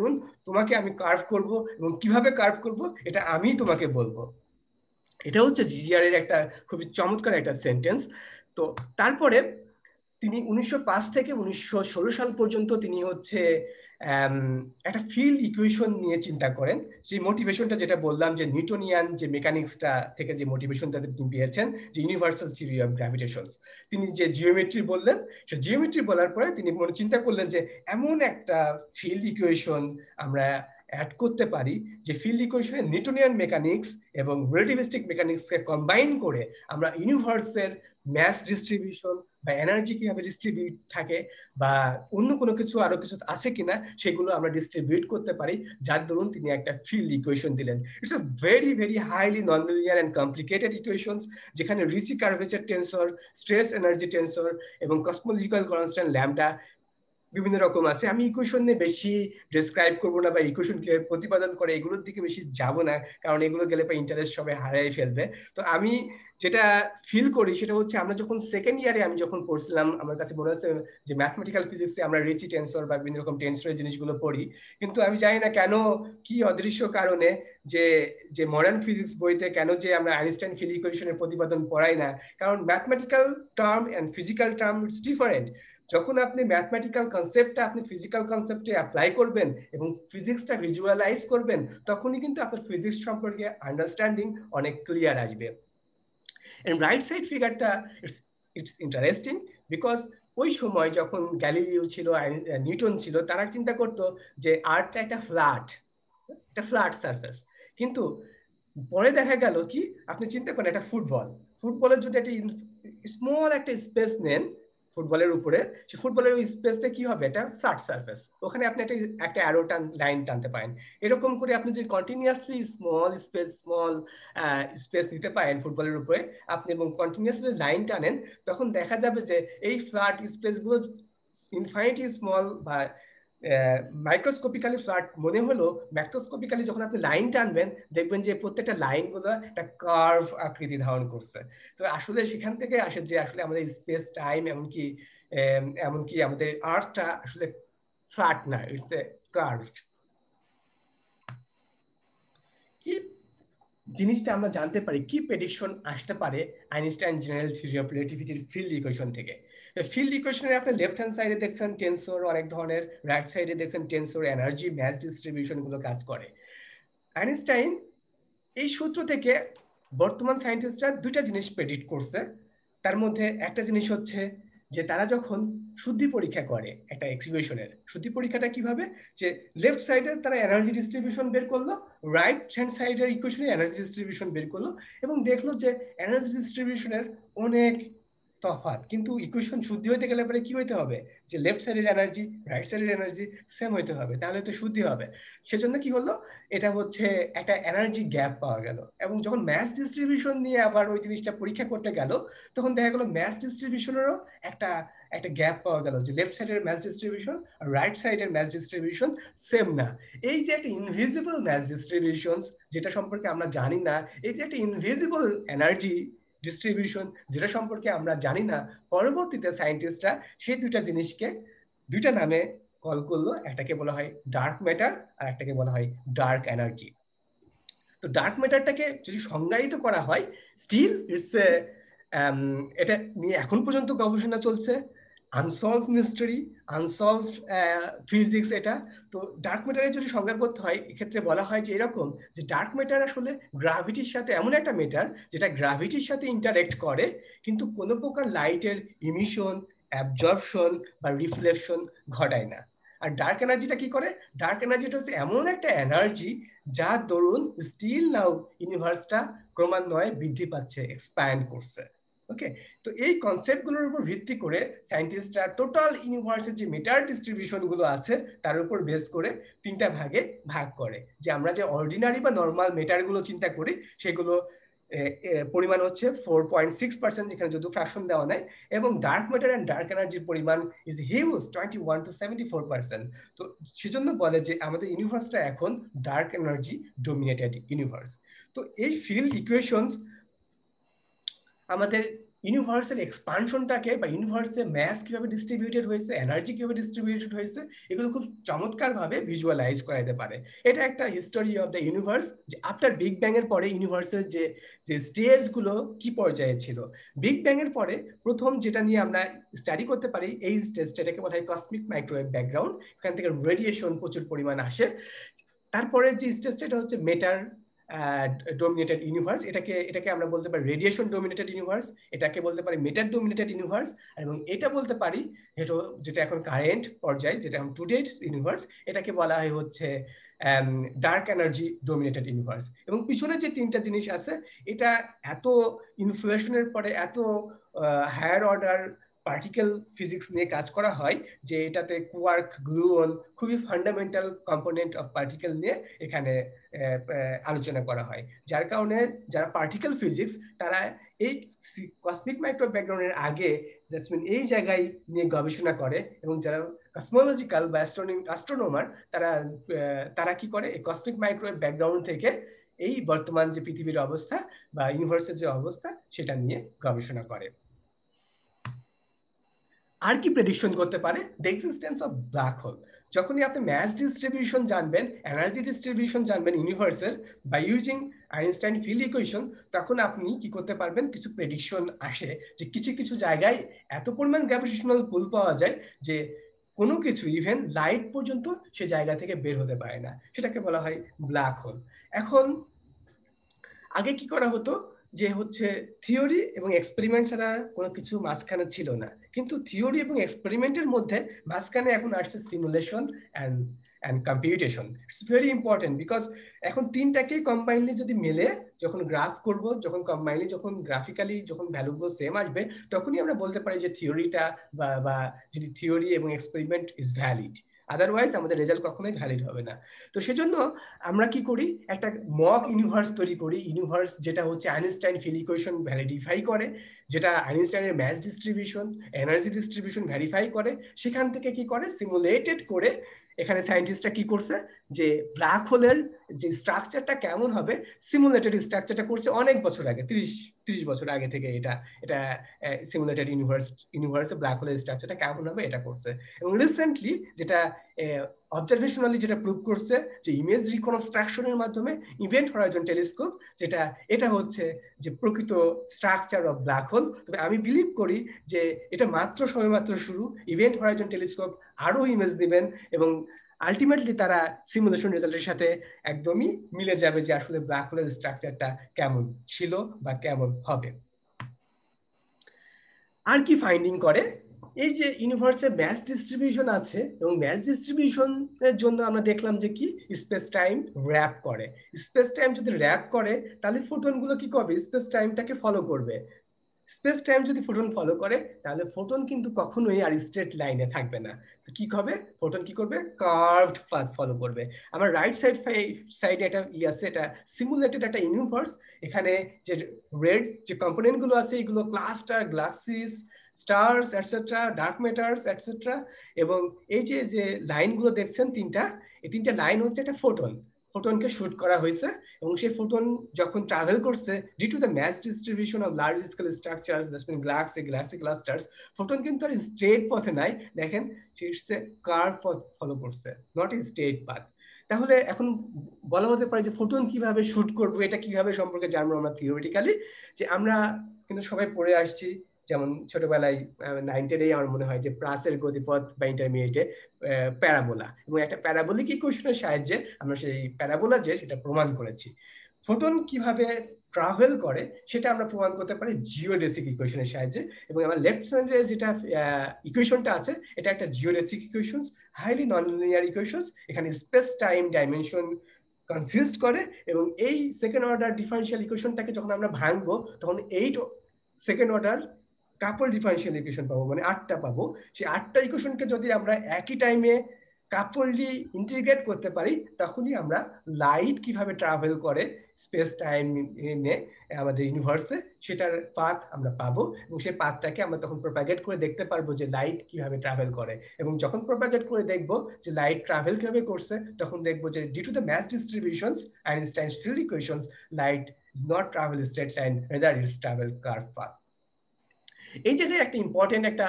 তোমাকে আমি কার্ভ করব এবং কিভাবে কার্ভ করব এটা আমি তোমাকে বলবো। এটা হচ্ছে জিজিআর এর একটা খুবই চমৎকার একটা সেন্টেন্স। তো তারপরে তিনি 1905 থেকে 1916 সাল পর্যন্ত তিনি হচ্ছে একটা ফিল্ড ইকুয়েশন নিয়ে চিন্তা করেন। সেই মোটিভেশনটা যেটা বললাম যে নিউটনিয়ান যে মেকানিক্সটা থেকে যে মোটিভেশনটা তিনি পেয়েছেন যে ইউনিভার্সাল থিওরি অফ গ্র্যাভিটেশনস, তিনি যে জিওমেট্রি বললেন, সে জিওমেট্রি বলার পরে তিনি মনে চিন্তা করলেন যে এমন একটা ফিল্ড ইকুয়েশন আমরা অ্যাড করতে পারি যে ফিল্ড ইকুয়েশনের নিউটনিয়ান মেকানিক্স এবং রিলেটিভিস্টিক মেকানিক্সকে কম্বাইন করে আমরা ইউনিভার্সের ম্যাস ডিস্ট্রিবিউশন বা এনার্জি কিভাবে ডিস্ট্রিবিউট থাকে বা অন্য কোনো কিছু আরো কিছু আছে কিনা সেগুলো আমরা ডিস্ট্রিবিউট করতে পারি, যার দরুন তিনি একটা ফিল্ড ইকুয়েশন দিলেন। It's a very very highly non linear and complicated equations, যেখানে Ricci curvature tensor, stress energy tensor এবং কসমোলজিক্যাল কনস্ট্যান্ট ল্যামডা বিভিন্ন রকম আছে। আমি ইকুয়েশন নিয়ে বেশি ডিসক্রাইব করবো না বা ইকুয়েশন কিভাবে প্রতিপাদন করে এগুলোর দিকে বেশি যাব না, কারণ এগুলো গেলে পরে ইন্টারেস্ট সবাই হারাই ফেলবে। তো আমি যেটা ফিল করি সেটা হচ্ছে আমরা যখন সেকেন্ড ইয়ারে আমি যখন পড়ছিলাম আমার কাছে মনে হচ্ছে যে ম্যাথমেটিক্যাল ফিজিক্সে আমরা রিচি টেনসর বা বিভিন্ন রকম টেনসরের জিনিসগুলো পড়ি, কিন্তু আমি জানি না কেন কি অদৃশ্য কারণে যে যে মডার্ন ফিজিক্স বইতে কেন যে আমরা আইনস্টাইন ফিল্ড ইকুয়েশনের প্রতিপাদন পড়াই না, কারণ mathematical term and physical term it's different. যখন আপনি ম্যাথমেটিক্যাল কনসেপ্টটা আপনি ফিজিক্যাল কনসেপ্টে অ্যাপ্লাই করবেন এবং ফিজিক্সটা ভিজুয়ালাইজ করবেন, তখনই কিন্তু আপনার ফিজিক্স সম্পর্কে আন্ডারস্ট্যান্ডিং অনেক ক্লিয়ার আসবে। এন্ড রাইট সাইড ফিগারটা ইটস ইন্টারেস্টিং বিকজ ওই সময় যখন গ্যালিলিও ছিল, নিউটন ছিল, তারা চিন্তা করতো যে আর্থটা একটা ফ্ল্যাট সারফেস, কিন্তু পরে দেখা গেল কি আপনি চিন্তা করেন একটা ফুটবলের যদি একটা স্মল একটা স্পেস নেন ফুটবলের উপরে, সে ফুটবলের ওই স্পেসটা কি হবে, এটা ফ্ল্যাট সারফেস, ওখানে আপনি একটা অ্যারো লাইন টানতে পারেন। এরকম করে আপনি যদি কন্টিনিউয়াসলি স্মল স্পেস নিতে পারেন ফুটবলের উপরে আপনি এবং কন্টিনিউয়াসলি লাইন টানেন, তখন দেখা যাবে যে এই ফ্ল্যাট স্পেসগুলো ইনফাইনিটি স্মল বা মাইক্রোস্কোপিক্যালি ফ্ল্যাট মনে হলো, ম্যাক্রোস্কোপিক্যালি যখন আপনি লাইন টানবেন দেখবেন যে প্রত্যেকটা লাইনগুলো একটা কার্ভ আকৃতি ধারণ করছে। তো আসলে সেখান থেকে আসে যে আসলে আমাদের স্পেস টাইম এমনকি আমাদের আর্থটা আসলে ফ্ল্যাট না, ইটস এ কার্ভড। কি জিনিসটা আমরা জানতে পারি, কি প্রেডিকশন আসতে পারে আইনস্টাইন জেনারেল থিওরি অফ রিলেটিভিটির ফিল্ড ইকুয়েশন থেকে। ফিল্ড ইকুয়েশনের আপনি লেফট হ্যান্ড সাইডে দেখছেন টেনসর অনেক ধরনের, রাইট সাইডে দেখছেন টেনসর, এনার্জি, ম্যাস ডিস্ট্রিবিউশন গুলো কাজ করে। আইনস্টাইন এই সূত্র থেকে বর্তমান সায়েন্টিস্টরা দুইটা জিনিস প্রেডিক্ট করছে। তার মধ্যে একটা জিনিস হচ্ছে যে তারা যখন শুদ্ধি পরীক্ষা করে একটা ইকুয়েশনের, শুদ্ধি পরীক্ষাটা কিভাবে, যে লেফট সাইডে তারা এনার্জি ডিস্ট্রিবিউশন বের করলো, রাইট হ্যান্ড সাইডের ইকুয়েশনে এনার্জি ডিস্ট্রিবিউশন বের করলো এবং দেখলো যে এনার্জি ডিস্ট্রিবিউশনের অনেক তফাৎ, কিন্তু ইকুয়েশন শুদ্ধি হইতে গেলে পরে কি হইতে হবে, যে লেফট সাইডের এনার্জি রাইট সাইডের এনার্জি সেম হইতে হবে, তাহলে তো শুদ্ধি হবে। সেজন্য কি হলো, এটা হচ্ছে একটা এনার্জি গ্যাপ পাওয়া গেল। এবং যখন ম্যাস ডিস্ট্রিবিউশন নিয়ে আবার ওই জিনিসটা পরীক্ষা করতে গেল, তখন দেখা গেল ম্যাস ডিস্ট্রিবিউশনেরও একটা গ্যাপ পাওয়া গেল, যে লেফট সাইডের ম্যাস ডিস্ট্রিবিউশন আর রাইট সাইডের ম্যাস ডিস্ট্রিবিউশন সেম না। এই যে একটা ইনভিজিবল ম্যাস ডিস্ট্রিবিউশন যেটা সম্পর্কে আমরা জানি না, এই যে একটা ইনভিজিবল এনার্জি ডিস্ট্রিবিউশন যেটা সম্পর্কে আমরা জানি না, পরবর্তীতে সায়েন্টিস্টরা সেই দুইটা জিনিসকে দুইটা নামে কল করলো, একটাকে বলা হয় ডার্ক ম্যাটার আর একটাকে বলা হয় ডার্ক এনার্জি। তো ডার্ক ম্যাটারটাকে যদি সংজ্ঞায়িত করা হয়, স্টিল ইটস এটা নিয়ে এখন পর্যন্ত গবেষণা চলছে, আনসলভ মিস্টারি, আনসলভ ফিজিক্স এটা। তো ডার্ক ম্যাটারের যদি সংজ্ঞা করতে হয় এক্ষেত্রে বলা হয় যে এরকম, যে ডার্ক ম্যাটার আসলে গ্রাভিটির সাথে এমন একটা ম্যাটার যেটা গ্রাভিটির সাথে ইন্টারেক্ট করে কিন্তু কোনো প্রকার লাইটের ইমিশন, অ্যাবজর্পশন বা রিফ্লেকশন ঘটায় না। আর ডার্ক এনার্জিটা কি করে, ডার্ক এনার্জিটা হচ্ছে এমন একটা এনার্জি যার দরুন স্টিল নাও ইউনিভার্সটা ক্রমান্বয়ে বৃদ্ধি পাচ্ছে, এক্সপ্যান্ড করছে। ওকে, তো এই কনসেপ্টগুলোর উপর ভিত্তি করে সায়েন্টিস্টরা টোটাল ইউনিভার্সের যে মেটার ডিস্ট্রিবিউশন গুলো আছে তার উপর বেস করে তিনটা ভাগে ভাগ করে, যে আমরা যে অর্ডিনারি বা নর্মাল মেটার গুলো চিন্তা করি সেগুলো পরিমাণ হচ্ছে 4.6%, এখানে যদিও ফ্র্যাকশন দেওয়া নাই, এবং ডার্ক ম্যাটার এন্ড ডার্ক এনার্জির পরিমাণ ইজ হিউজ 21 to 74%। তো সেজন্য বলে যে আমাদের ইউনিভার্সটা এখন ডার্ক এনার্জি ডোমিনেটেড ইউনিভার্স। তো এই ফিল্ড ইকুয়েশনস আমাদের ইউনিভার্সের এক্সপানশনটাকে বা ইউনিভার্সের ম্যাস কিভাবে ডিস্ট্রিবিউটেড হয়েছে, এনার্জি কিভাবে ডিস্ট্রিবিউটেড হয়েছে, এগুলো খুব চমৎকার ভাবে ভিজুয়ালাইজ করাতে পারে। এটা একটা হিস্টোরি অফ দ্য ইউনিভার্স, যে আফটার বিগ ব্যাং এর পরে ইউনিভার্সের যে স্টেজগুলো কি পর্যায়ে ছিল। বিগ ব্যাং এর পরে প্রথম যেটা নিয়ে আমরা স্টাডি করতে পারি এই স্টেজটা, এটাকে বলা হয় কসমিক মাইক্রোওয়েভ ব্যাকগ্রাউন্ড, এখান থেকে রেডিয়েশন প্রচুর পরিমাণ আসে। তারপরে যে স্টেজটা হচ্ছে মেটার ডোমিনেটেড ইউনিভার্স, এটাকে আমরা বলতে পারি রেডিয়েশন ডোমিনেটেড ইউনিভার্স, এটাকে বলতে পারি মেটার ডোমিনেটেড ইউনিভার্স, এবং এটা বলতে পারি যেটা এখন কারেন্ট পর্যায়ে, যেটা এখন টুডের ইউনিভার্স, এটাকে বলা হয় হচ্ছে ডার্ক এনার্জি ডোমিনেটেড ইউনিভার্স। এবং পিছনে যে তিনটা জিনিস আছে, এটা এত ইনফ্লেশনের পরে এত হায়ার অর্ডার পার্টিকেল ফিজিক্স নিয়ে কাজ করা হয় যে এটাতে কোয়ার্ক, গ্লুয়ন, খুবই ফান্ডামেন্টাল কম্পোনেন্ট অফ পার্টিকেল নিয়ে এখানে আলোচনা করা হয়। যার কারণে যারা পার্টিকেল ফিজিক্স তারা এই কসমিক মাইক্রো ব্যাকগ্রাউন্ডের আগে এই জায়গায় নিয়ে গবেষণা করে, এবং যারা কসমোলজিক্যাল বা অ্যাস্ট্রোনমার তারা কি করে, এই কসমিক মাইক্রো ব্যাকগ্রাউন্ড থেকে এই বর্তমান যে পৃথিবীর অবস্থা বা ইউনিভার্সের যে অবস্থা সেটা নিয়ে গবেষণা করে। আর কি প্রেডিকশন করতে পারে? The existence of black hole. যখনই আপনি ম্যাস ডিস্ট্রিবিউশন জানবেন, এনার্জি ডিস্ট্রিবিউশন জানবেন ইউনিভার্সের by using Einstein field equation, তখন আপনি কি করতে পারবেন, কিছু প্রেডিকশন আসে যে কিছু কিছু জায়গায় এত পরিমাণ গ্র্যাভিটেশনাল পুল পাওয়া যায় যে কোনো কিছু ইভেন লাইট পর্যন্ত সে জায়গা থেকে বের হতে পারে না, সেটাকে বলা হয় ব্ল্যাক হোল। এখন আগে কি করা হতো যে হচ্ছে থিওরি এবং এক্সপেরিমেন্ট ছাড়া কোনো কিছু মাঝখানে ছিল না, কিন্তু থিওরি এবং এক্সপেরিমেন্টের মধ্যে মাঝখানে এখন আসছে simulation and computation. It's very important because এখন তিনটাকে কম্বাইনলি যদি মেলে যখন গ্রাফ করব, যখন কম্বাইনলি যখন গ্রাফিক্যালি যখন ভ্যালুগুলো সেম আসবে, তখনই আমরা বলতে পারি যে থিওরিটা বা যদি থিওরি এবং এক্সপেরিমেন্ট ইজ ভ্যালিড, আদারওয়াইজ আমাদের রেজাল্ট কখনোই ভ্যালিড হবে না। তো সেজন্য আমরা কি করি, একটা মক ইউনিভার্স তৈরি করি, ইউনিভার্স যেটা হচ্ছে আইনস্টাইন ফিল্ড ইকুয়েশন ভ্যালিডিফাই করে, যেটা আইনস্টাইনের mass distribution, energy distribution verify করে, সেখান থেকে কি করে সিমুলেটেড করে এখানে সায়েন্টিস্টরা কি করছে যে ব্ল্যাক হোলের যে স্ট্রাকচারটা কেমন হবে, সিমুলেটেড স্ট্রাকচারটা করছে অনেক বছর আগে, 30 বছর আগে থেকে এটা সিমুলেটেড ইউনিভার্সে ব্ল্যাক হোলের স্ট্রাকচারটা কেমন হবে এটা করছে। এবং রিসেন্টলি যেটা অবজারভেশনালি যেটা প্রুভ করছে যে ইমেজ রিকনস্ট্রাকশনের মাধ্যমে ইভেন্ট হরাইজন টেলিস্কোপ, এটা হচ্ছে যে প্রকৃত স্ট্রাকচার অফ ব্ল্যাক হোল। তবে আমি বিলিভ করি যে এটা সবেমাত্র শুরু। ইভেন্ট হরাইজন টেলিস্কোপ আরো ইমেজ দিবেন এবং আলটিমেটলি তারা সিমুলেশন রেজাল্টের সাথে একদমই মিলে যাবে যে আসলে ব্ল্যাক হোলের স্ট্রাকচারটা কেমন ছিল বা কেমন হবে। আর কি ফাইন্ডিং করে, এই যে ইউনিভার্সের ম্যাস ডিস্ট্রিবিউশন আছে, এবং ম্যাস ডিস্ট্রিবিউশনের জন্য আমরা দেখলাম যে কি স্পেস টাইম র্যাপ করে। স্পেস টাইম যদি র্যাপ করে তাহলে ফোটনগুলো কি করবে, স্পেস টাইমটাকে ফলো করবে। স্পেস টাইম যদি ফোটন ফলো করে তাহলে ফোটন কিন্তু কখনোই আর স্ট্রেট লাইনে থাকবে না। তো কি হবে, ফোটন কি করবে, কার্ভড পাথ ফলো করবে। আমার রাইট সাইডে একটা আছে, এটা সিমুলেটেড একটা ইউনিভার্স। এখানে যে রেড যে কম্পোনেন্ট গুলো আছে এগুলো cluster, galaxies, stars etcetera, dark matters etcetera. এবং এই যে লাইনগুলো দেখছেন এই তিনটা লাইন হচ্ছে একটা ফোটনকে শুট করা হয়েছে। এবং সেই ফোটন যখন ট্রাভেল করছে due to the mass distribution of large scale structures, galaxy clusters, photon কিন্তু আর স্ট্রেট পথে নাই, দেখেন সে কার্ভ পথ ফলো করছে, নট এ স্ট্রেট পাথ। তাহলে এখন বলা হতে পারে যে ফোটন কিভাবে শুট করবো, এটা কিভাবে সম্পর্কে জানবো আমরা থিওরিটিক্যালি, যে আমরা কিন্তু সবাই পড়ে আসছি, যেমন ছোটবেলায় 9-10 আমার মনে হয় যে প্লাসের গতিপথ বা ইন্টারমিডিয়েটে প্যারাবোলা, এবং একটা প্যারাবোলিক ইকুয়েশনের সাহায্যে আমরা সেই প্যারাবোলা সেটা প্রমাণ করেছি। ফোটন কিভাবে ট্রাভেল করে সেটা আমরা প্রমাণ করতে পারি জিওডেসিক ইকুয়েশনের সাহায্যে। এবং আমার লেফট সাইডে যেটা ইকুয়েশনটা আছে এটা একটা geodesic equations, highly non linear equations. এখানে স্পেস টাইম ডাইমেনশন কনসিস্ট করে, এবং এই সেকেন্ড অর্ডার ডিফারেন্সিয়াল ইকুয়েশনটাকে যখন আমরা ভাঙবো তখন 8 সেকেন্ড অর্ডার কাপল ডিফারেন্সিয়াল ইকুয়েশন পাবো, মানে 8টা পাবো। সেই 8টা ইকুয়েশনকে যদি আমরা একই টাইমে কাপললি ইন্টিগ্রেট করতে পারি তখনই আমরা লাইট কিভাবে ট্রাভেল করে স্পেস টাইমে আমাদের ইউনিভার্সে সেটার পাথ আমরা পাবো, এবং সেই পাথটাকে আমরা তখন প্রপাগেট করে দেখতে পারবো যে লাইট কিভাবে ট্রাভেল করে। এবং যখন প্রপাগেট করে দেখবো যে লাইট ট্রাভেল কিভাবে করছে, তখন দেখবো যে due to the mass distributions Einstein's field equations, light is not travel straight line, rather it's travel curve path. এই জায়গায় একটা ইম্পর্টেন্ট একটা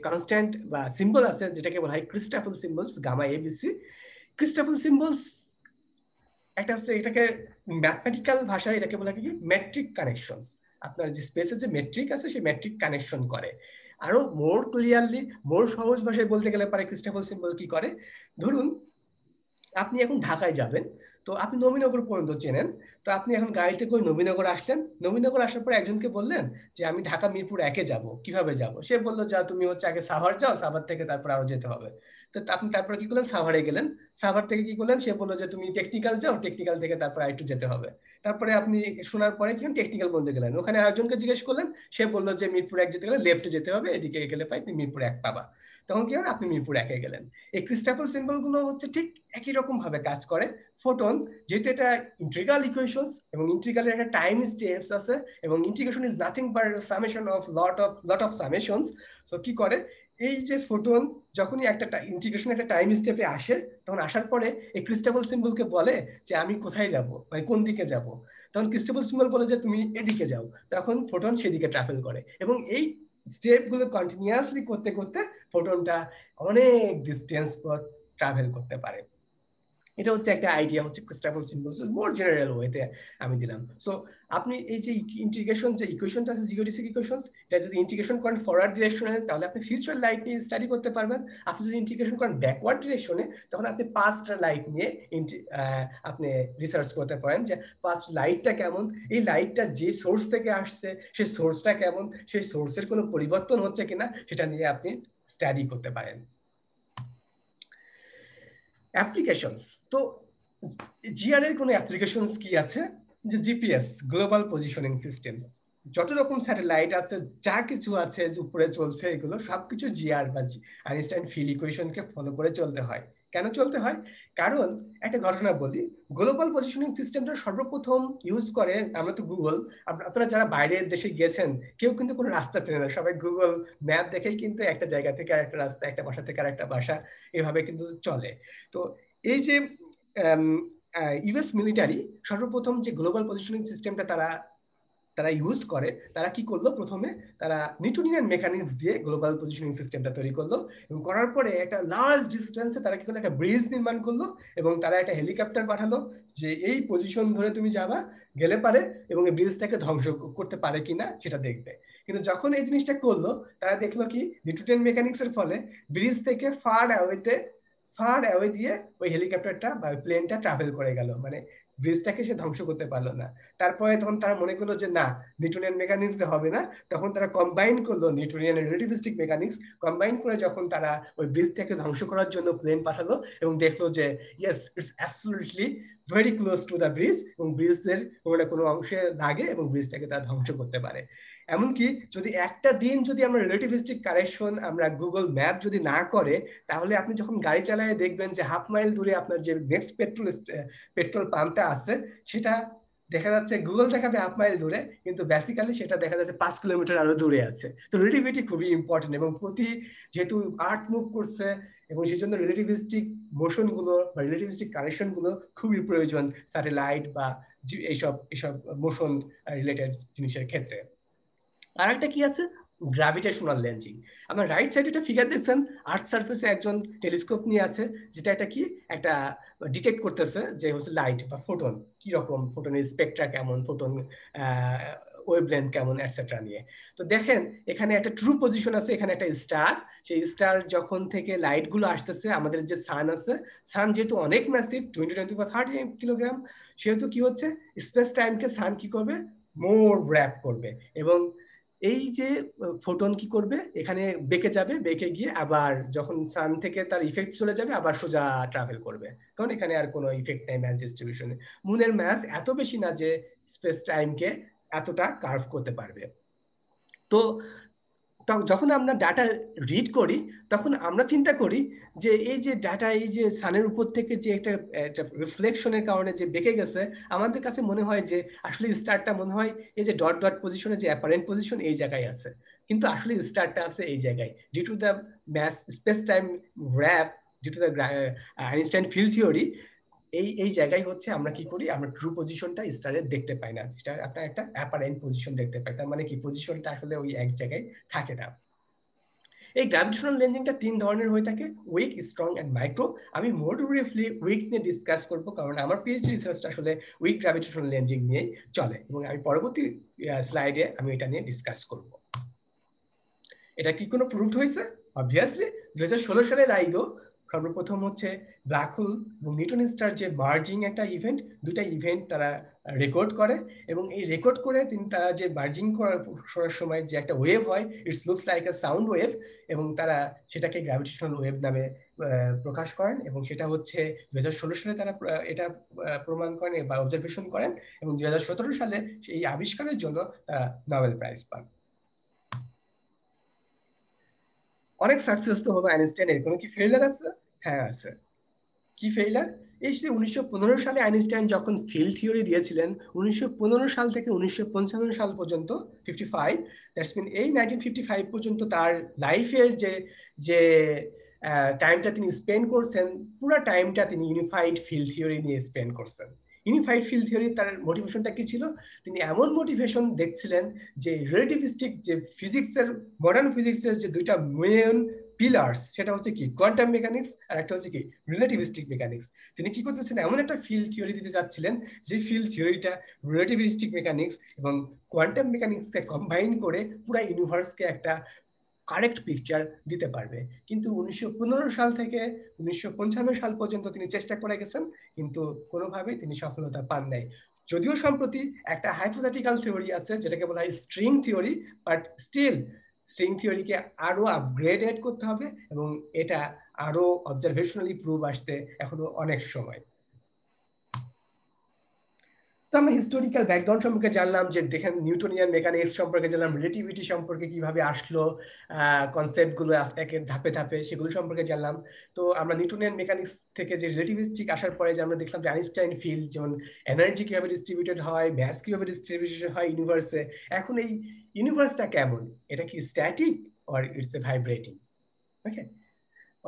কনস্ট্যান্ট বা সিম্বল আছে যেটাকে বলা হয় ক্রিস্টাফল সিম্বলস, গামা এবিসি। ক্রিস্টাফল সিম্বলস একটা হচ্ছে, এটাকে ম্যাথমেটিক্যাল ভাষায় এটাকে বলা হয় কি মেট্রিক কানেকশনস। আপনার যে স্পেসে যে মেট্রিক আছে সেই মেট্রিক কানেকশন করে। আরো মোর ক্লিয়ারলি, মোর সহজ ভাষায় বলতে গেলে পারে ক্রিস্টাফল সিম্বল কি করে, ধরুন আপনি এখন ঢাকায় যাবেন, তো আপনি নবীনগর পর্যন্ত চেনেন, তো আপনি এখন গাড়িতে করে নবীনগর আসলেন, নবীনগর আসার পর একজনকে বললেন যে আমি ঢাকা মিরপুর 1-এ যাব, কিভাবে যাব? সে বলল যা তুমি হচ্ছে আগে সাভার যাও, সাভার থেকে তারপর আরো যেতে হবে। তো আপনি তারপরে কি করলেন, সাভারে গেলেন, সাভার থেকে কি করলেন, সে বলল যে তুমি টেকনিক্যাল যাও, টেকনিক্যাল থেকে তারপর আরেকটু যেতে হবে। তারপরে আপনি শোনার পরে কি টেকনিক্যাল বলতে গেলেন, ওখানে আরেকজনকে জিজ্ঞেস করলেন, সে বলল যে মিরপুর 1 যেতে গেলে লেফটে যেতে হবে, এদিকে গেলে পাই তুমি মিরপুর 1 পাবা। তখন কি হবে, আপনি মিরপুর 1-এ গেলেন। এই ক্রিস্টাফল সিম্বল গুলো হচ্ছে ঠিক একই রকম ভাবে কাজ করে। ফোটন যেহেতু এটা ইন্টিগ্রাল ইকুয়েশনস এবং ইন্টিগ্রালের একটা টাইম স্টেপস আছে এবং integration is nothing but summation of lot of summations. So কি করে, এই যে ফোটন যখনই একটা ইন্টিগ্রেশন একটা টাইম স্টেপে আসে, তখন আসার পরে এই ক্রিস্টাফল সিম্বলকে বলে যে আমি কোথায় যাব, মানে কোন দিকে যাব। তখন ক্রিস্টাফল সিম্বল বলে যে তুমি এদিকে যাও, তখন ফোটন সেদিকে ট্রাভেল করে এবং এই স্টেপ গুলো কন্টিনিউয়াসলি করতে করতে ফোটনটা অনেক ডিস্টেন্স পথ ট্রাভেল করতে পারে। এটা হচ্ছে একটা আইডিয়া, হচ্ছে ক্রিস্টাফল সিম্বলস মোর জেনারেল ওয়েতে আমি দিলাম। সো আপনি এই যে ইন্টিগ্রেশন যে ইকুয়েশনটা আছে, জিওডিসিক ইকুয়েশনস, এটা যদি ইন্টিগ্রেশন করেন ফরওয়ার্ড ডিরেকশনে তাহলে আপনি ফিউচার লাইট নিয়ে স্টাডি করতে পারবেন। আপনি যদি ইন্টিগ্রেশন করেন ব্যাকওয়ার্ড ডিরেকশনে তখন আপনি পাস্ট লাইট নিয়ে আপনি রিসার্চ করতে পারেন যে পাস্ট লাইটটা কেমন, এই লাইটটা যে সোর্স থেকে আসছে সেই সোর্সটা কেমন, সেই সোর্সের কোনো পরিবর্তন হচ্ছে কিনা সেটা নিয়ে আপনি স্টাডি করতে পারেন। অ্যাপ্লিকেশনস, তো জিআর এর কোনো অ্যাপ্লিকেশনস কি আছে, যে জিপিএস গ্লোবাল পজিশনিং সিস্টেমস, যত রকম স্যাটেলাইট আছে যা কিছু আছে উপরে চলছে এগুলো সবকিছু জিআর বা আইনস্টাইন ফিল্ড ইকুয়েশনকে ফলো করে চলতে হয়। কেন চলতে হয়? কারণ একটা ঘটনা বলি, গ্লোবাল পজিশনিং সিস্টেমটা সর্বপ্রথম ইউজ করে, আমরা তো গুগল, আপনারা যারা বাইরের দেশে গেছেন কেউ কিন্তু কোনো রাস্তা চেনে না, সবাই গুগল ম্যাপ দেখেই কিন্তু একটা জায়গা থেকে আরেকটা রাস্তা, একটা বাসা থেকে আরেকটা বাসা এভাবে কিন্তু চলে। তো এই যে ইউএস মিলিটারি সর্বপ্রথম যে গ্লোবাল পজিশনিং সিস্টেমটা তারা ইউজ করে, তারা কি করলো, প্রথমে তারা নিউটনিয়ান মেকানিক্স দিয়ে গ্লোবাল পজিশনিং সিস্টেমটা তৈরি করলো এবং করার পরে একটা লার্জ ডিস্টেন্সে তারা কি করলো, একটা ব্রিজ নির্মাণ করলো এবং তারা একটা হেলিকপ্টার পাঠালো যে এই পজিশন ধরে তুমি যাবা, গেলে পারে এবং এই ব্রিজটাকে ধ্বংস করতে পারে কিনা সেটা দেখবে। কিন্তু যখন এই জিনিসটা করলো তারা দেখলো কি নিউটনিয়ান মেকানিক্সের ফলে ব্রিজ থেকে ফার অ্যাওয়ে দিয়ে ওই হেলিকপ্টারটা বা প্লেনটা ট্রাভেল করে গেল, মানে ব্রিজটাকে সে ধ্বংস করতে পারলো না। তারপরে তখন তারা মনে করলো যে না, নিউটনিয়ান মেকানিক্স হবে না, তখন তারা কম্বাইন করলো নিউটনিয়ান রিলেটিভিস্টিক মেকানিক্স, কম্বাইন করে যখন তারা ওই ব্রিজটাকে ধ্বংস করার জন্য প্লেন পাঠালো এবং দেখলো যে yes it's absolutely very close to the bridge এবং ব্রিজের কোনো অংশে লাগে এবং ব্রিজটাকে তারা ধ্বংস করতে পারে। এমনকি যদি একটা দিন যদি আমরা রিলেটিভিস্টিক কারেকশন আমরা গুগল ম্যাপ যদি না করে, তাহলে আপনি যখন গাড়ি চালায় দেখবেন যে হাফ মাইল দূরে আপনার যে নেক্সট পেট্রোল পাম্পটা আছে সেটা দেখা যাচ্ছে গুগল দেখাবে হাফ মাইল দূরে, কিন্তু বেসিক্যালি সেটা দেখা যাচ্ছে 5 কিলোমিটার আরো দূরে আছে। তো রিলেটিভিটি খুবই ইম্পর্টেন্ট এবং যেহেতু আর্থ মুভ করছে এবং সেই জন্য রিলেটিভিস্টিক মোশন গুলো বা রিলেটিভিস্টিক কানেকশন গুলো খুবই প্রয়োজন স্যাটেলাইট বা এইসব মোশন রিলেটেড জিনিসের ক্ষেত্রে। আর একটা কি আছে, গ্র্যাভিটেশনাল লেন্সিং। আপনার রাইট সাইডে একটা ফিগার দেখছেন, আর্থ সারফেসে একজন টেলিস্কোপ নিয়ে আছে, যেটা একটা কি একটা ডিটেক্ট করতেছে যে হচ্ছে লাইট বা ফোটন কি রকম, ফোটনের স্পেকট্রা কেমন, ফোটন ওয়েভলেন্থ কেমন এটসেট্রা নিয়ে। তো দেখেন এখানে একটা ট্রু পজিশন আছে, এখানে একটা স্টার, সেই স্টার যখন থেকে লাইট গুলো আসতেছে, আমাদের যে সান আছে, সান যেহেতু অনেক ম্যাসিভ 20-30 কিলোগ্রাম, সেহেতু কি হচ্ছে স্পেস টাইমকে সান কি করবে, মোর র্যাপ করবে এবং এই যে ফোটন কি করবে, এখানে বেঁকে যাবে, বেঁকে গিয়ে আবার যখন সান থেকে তার ইফেক্ট চলে যাবে আবার সোজা ট্রাভেল করবে, কারণ এখানে আর কোনো ইফেক্ট নাই ম্যাস ডিস্ট্রিবিউশনে। মুনের ম্যাস এত বেশি না যে স্পেস টাইমকে এতটা কার্ভ করতে পারবে। তো যখন আমরা ডাটা রিড করি তখন আমরা চিন্তা করি যে এই যে ডাটা, এই যে সানের উপর থেকে যে একটা রিফ্লেকশনের কারণে যে বেঁকে গেছে, আমাদের কাছে মনে হয় যে আসলে স্টারটা মনে হয় এই যে ডট ডট পজিশনে যে অ্যাপারেন্ট পজিশন এই জায়গায় আছে, কিন্তু আসলে স্টারটা আছে এই জায়গায় due to the mass space time warp, due to the Einstein field theory. এই জায়গায় হচ্ছে আমরা কি করি, আমরা ট্রু পজিশনটা স্টারের দেখতে পাই না, যেটা আপনার একটা অ্যাপারেন্ট পজিশন দেখতে পাই, তার মানে কি পজিশনটা আসলে ওই এক জায়গায় থাকে না। এই গ্র্যাভিটেশনাল লেন্সিংটা 3 ধরনের হয়ে থাকে, উইক, স্ট্রং এন্ড মাইক্রো। আমি মোর ব্রিফলি উইক নিয়ে ডিসকাস করব, কারণ আমার পিএইচডি রিসার্চটা আসলে উইক গ্র্যাভিটেশনাল লেন্সিং নিয়ে চলে এবং আমি পরবর্তী স্লাইডে আমি এটা নিয়ে ডিসকাস করব। এটা কি কোনো প্রুফড হয়েছে? অবভিয়াসলি 2016 সালে লাইগো সর্বপ্রথম হচ্ছে ব্ল্যাক হোল এবং নিউট্রন স্টার যে মার্জিং একটা ইভেন্ট, দুটা ইভেন্ট তারা রেকর্ড করে, এবং এই রেকর্ড করে তিনি তারা যে বার্জিং করার সময় যে একটা ওয়েভ হয়, it's looks like a sound wave, এবং তারা সেটাকে গ্র্যাভিটেশনাল ওয়েভ নামে প্রকাশ করেন, এবং সেটা হচ্ছে 2016 সালে তারা এটা প্রমাণ করেন বা অবজারভেশন করেন, এবং 2017 সালে এই আবিষ্কারের জন্য তারা নোবেল প্রাইজ পান। অনেক সাকসেস তো হলো আইনস্টাইনের, কোনো কি ফেইলার আছে? হ্যাঁ আছে। কি ফেইলার? এই যে 1915 সালে আইনস্টাইন যখন ফিল্ড থিওরি দিয়েছিলেন, 1915 সাল থেকে 1955 সাল পর্যন্ত 55, দ্যাটস মিন এই 1955 পর্যন্ত তার লাইফের যে যে টাইমটা তিনি স্পেন্ড করছেন, পুরো টাইমটা তিনি ইউনিফাইড ফিল্ড থিওরি নিয়ে স্পেন্ড করছেন। ইউনিফাইড ফিল্ড থিওরি তার মোটিভেশনটা কি ছিল? তিনি এমন মোটিভেশন দেখছিলেন যে রিলেটিভিস্টিক যে ফিজিক্সের, মডার্ন ফিজিক্সের যে দুইটা মেইন পিলার্স, সেটা হচ্ছে কি কোয়ান্টাম মেকানিক্স, আর একটা হচ্ছে কি রিলেটিভিস্টিক মেকানিক্স। তিনি কি করতেছেন, এমন একটা ফিল্ড থিওরি দিতে যাচ্ছিলেন যে ফিল্ড থিওরিটা রিলেটিভিস্টিক মেকানিক্স এবং কোয়ান্টাম মেকানিক্সকে কম্বাইন করে পুরো ইউনিভার্সকে একটা কারেক্ট পিকচার দিতে পারবে। কিন্তু 1915 সাল থেকে 1955 সাল পর্যন্ত তিনি চেষ্টা করে গেছেন, কিন্তু কোনোভাবেই তিনি সফলতা পান নাই। যদিও সম্প্রতি একটা হাইপোথেটিক্যাল থিওরি আছে যেটাকে বলা হয় string theory, but still string থিওরিকে আরো আপগ্রেডেড করতে হবে, এবং এটা আরো অবজারভেশনালি প্রুফ আসতে এখনো অনেক সময়। তো আমরা হিস্টোরিক্যাল ব্যাকগ্রাউন্ড সম্পর্কে জানলাম, যে দেখেন নিউটনিয়ান মেকানিক্স সম্পর্কে জানলাম, রিলেটিভিটি সম্পর্কে কিভাবে আসলো, কনসেপ্টগুলো একের ধাপে ধাপে সেগুলো সম্পর্কে জানলাম। তো আমরা নিউটনিয়ান মেকানিক্স থেকে যে রিলেটিভিস্টিক আসার পরে যে আমরা দেখলাম যে আইনস্টাইন ফিল্ড, যেমন এনার্জি কিভাবে ডিস্ট্রিবিউটেড হয়, ম্যাস কিভাবে ডিস্ট্রিবিউটেড হয় ইউনিভার্সে। এখন এই ইউনিভার্সটা কেমন? এটা কি static or it's a vibrating, okay,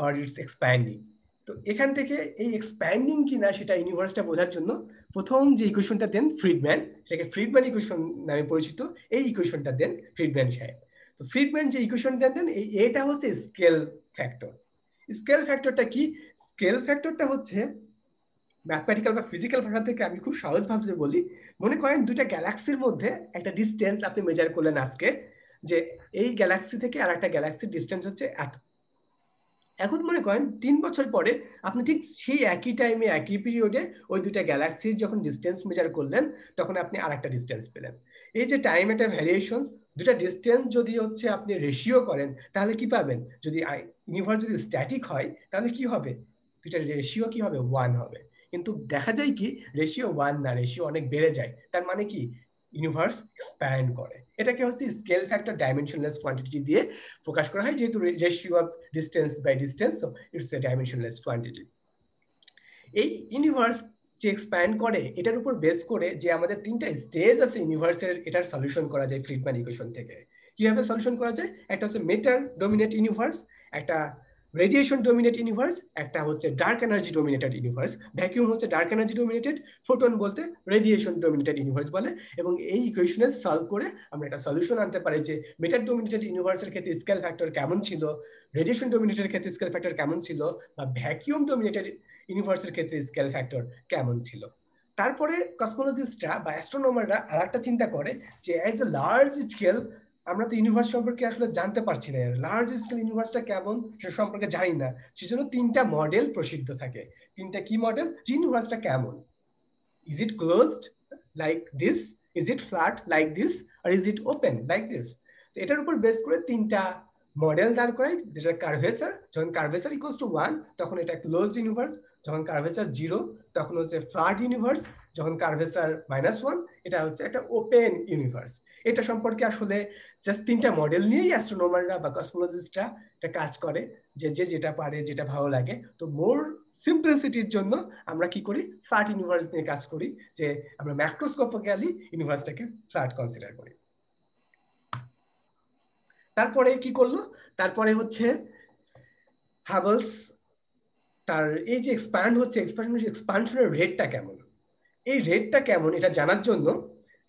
or it's expanding. তো এখান থেকে এই এক্সপ্যান্ডিং কিনা সেটা ইউনিভার্সটা বোঝার জন্য প্রথম যে ইকুয়েশনটা দেন ফ্রিডম্যান, সেটাকে ফ্রিডম্যান ইকুয়েশন নামে পরিচিত, এই ইকুয়েশনটা দেন ফ্রিডম্যান সাহেব। তো ফ্রিডম্যান যে ইকুয়েশনটা দেন, এটা হচ্ছে স্কেল ফ্যাক্টর। স্কেল ফ্যাক্টরটা কি? স্কেল ফ্যাক্টরটা হচ্ছে ম্যাথমেটিক্যাল বা ফিজিক্যাল ভাষা থেকে আমি খুব সহজভাবে বলি, মনে করেন দুইটা গ্যালাক্সির মধ্যে একটা ডিস্টেন্স আপনি মেজার করলেন আজকে, যে এই গ্যালাক্সি থেকে আর একটা গ্যালাক্সির ডিস্টেন্স হচ্ছে এত। এখন মনে করেন 3 বছর পরে আপনি ঠিক সেই একই টাইমে একই পিরিয়ডে ওই দুইটা গ্যালাক্সির যখন ডিস্টেন্স মেজার করলেন, তখন আপনি আরেকটা ডিস্টেন্স পেলেন। এই যে টাইম একটা ভ্যারিয়েশন, দুটা ডিস্টেন্স যদি হচ্ছে আপনি রেশিও করেন, তাহলে কি পাবেন? যদি ইউনিভার্স যদি স্ট্যাটিক হয়, তাহলে কি হবে? দুইটা রেশিও কি হবে? 1 হবে। কিন্তু দেখা যায় কি রেশিও 1 না, রেশিও অনেক বেড়ে যায়। তার মানে কি ইউনিভার্স এক্সপ্যান্ড করে। এটাকে হচ্ছে স্কেল ফ্যাক্টর ডাইমেনশনলেস কোয়ান্টিটি দিয়ে প্রকাশ করা হয়, যেহেতু ratio of distance by distance, so it's a dimensionless quantity. এই ইউনিভার্স যে এক্সপ্যান্ড করে, এটার উপর বেস করে যে আমাদের তিনটা স্টেজ আছে ইউনিভার্সের, এটার সলিউশন করা যায় ফ্রিডম্যান ইকুয়েশন থেকে। কিভাবে সলিউশন করা যায়? একটা হচ্ছে মেটার ডোমিনেট ইউনিভার্স, একটা রেডিয়েশন ডোমিনেট ইউনিভার্স, একটা হচ্ছে dark energy dominated universe. Vacuum হচ্ছে ডার্ক এনার্জি ডোমিনেটেড, ফোটন বলতে রেডিয়েশন ডোমিনেটেড ইউনিভার্স বলে। এবং এই ইকুয়েশনে সলভ করে আমরা একটা সলিউশন আনতে পারি যে মেটার ডোমিনেটেড ইউনিভার্সের ক্ষেত্রে স্কেল ফ্যাক্টর কেমন ছিল, রেডিয়েশন ডোমিনেটেড ক্ষেত্রে স্কেল ফ্যাক্টর কেমন ছিল, বা ভ্যাকিউম ডোমিনেটেড ইউনিভার্সের ক্ষেত্রে স্কেল ফ্যাক্টর কেমন ছিল। তারপরে কসমোলজিস্টরা বা অ্যাস্ট্রোনমাররা আরেকটা চিন্তা করে যে এজ এ লার্জ স্কেল আমরা তো ইউনিভার্স সম্পর্কে আসলে জানতে পারছি না, লার্জ স্কেল ইউনিভার্সটা কেমন সে সম্পর্কে জানি না, সেজন্য তিনটা মডেল প্রসিদ্ধ থাকে। তিনটা কি মডেল? যে ইউনিভার্সটা কেমন, is it closed like this, is it flat like this, আর is it open like this. তো এটার উপর বেস করে তিনটা মডেল দাঁড় করাই, যেটা কার্ভেচার, যখন কার্ভেচার ইকুয়ালস টু 1 তখন এটা ক্লোজড ইউনিভার্স, যখন কার্ভেচার 0 তখন হচ্ছে ফ্ল্যাট ইউনিভার্স, যখন কার্ভেচার -1 এটা হচ্ছে একটা ওপেন ইউনিভার্স। এটা সম্পর্কে আসলে জাস্ট তিনটা মডেল নিয়েই অ্যাস্ট্রোনমাররা বা কসমোলজিস্টরা এটা কাজ করে, যে যে যেটা পারে যেটা ভালো লাগে। তো মোর সিম্পলিসিটির জন্য আমরা কি করি, ফ্ল্যাট ইউনিভার্স নিয়ে কাজ করি, যে আমরা ম্যাক্রোস্কোপিক্যালি ইউনিভার্সটাকে ফ্ল্যাট কনসিডার করি। তারপরে কি করলো? তারপরে হচ্ছে হাবলস তার এই যে এক্সপ্যান্ড হচ্ছে, এক্সপানশনের রেটটা কেমন, এই রেটটা কেমন এটা জানার জন্য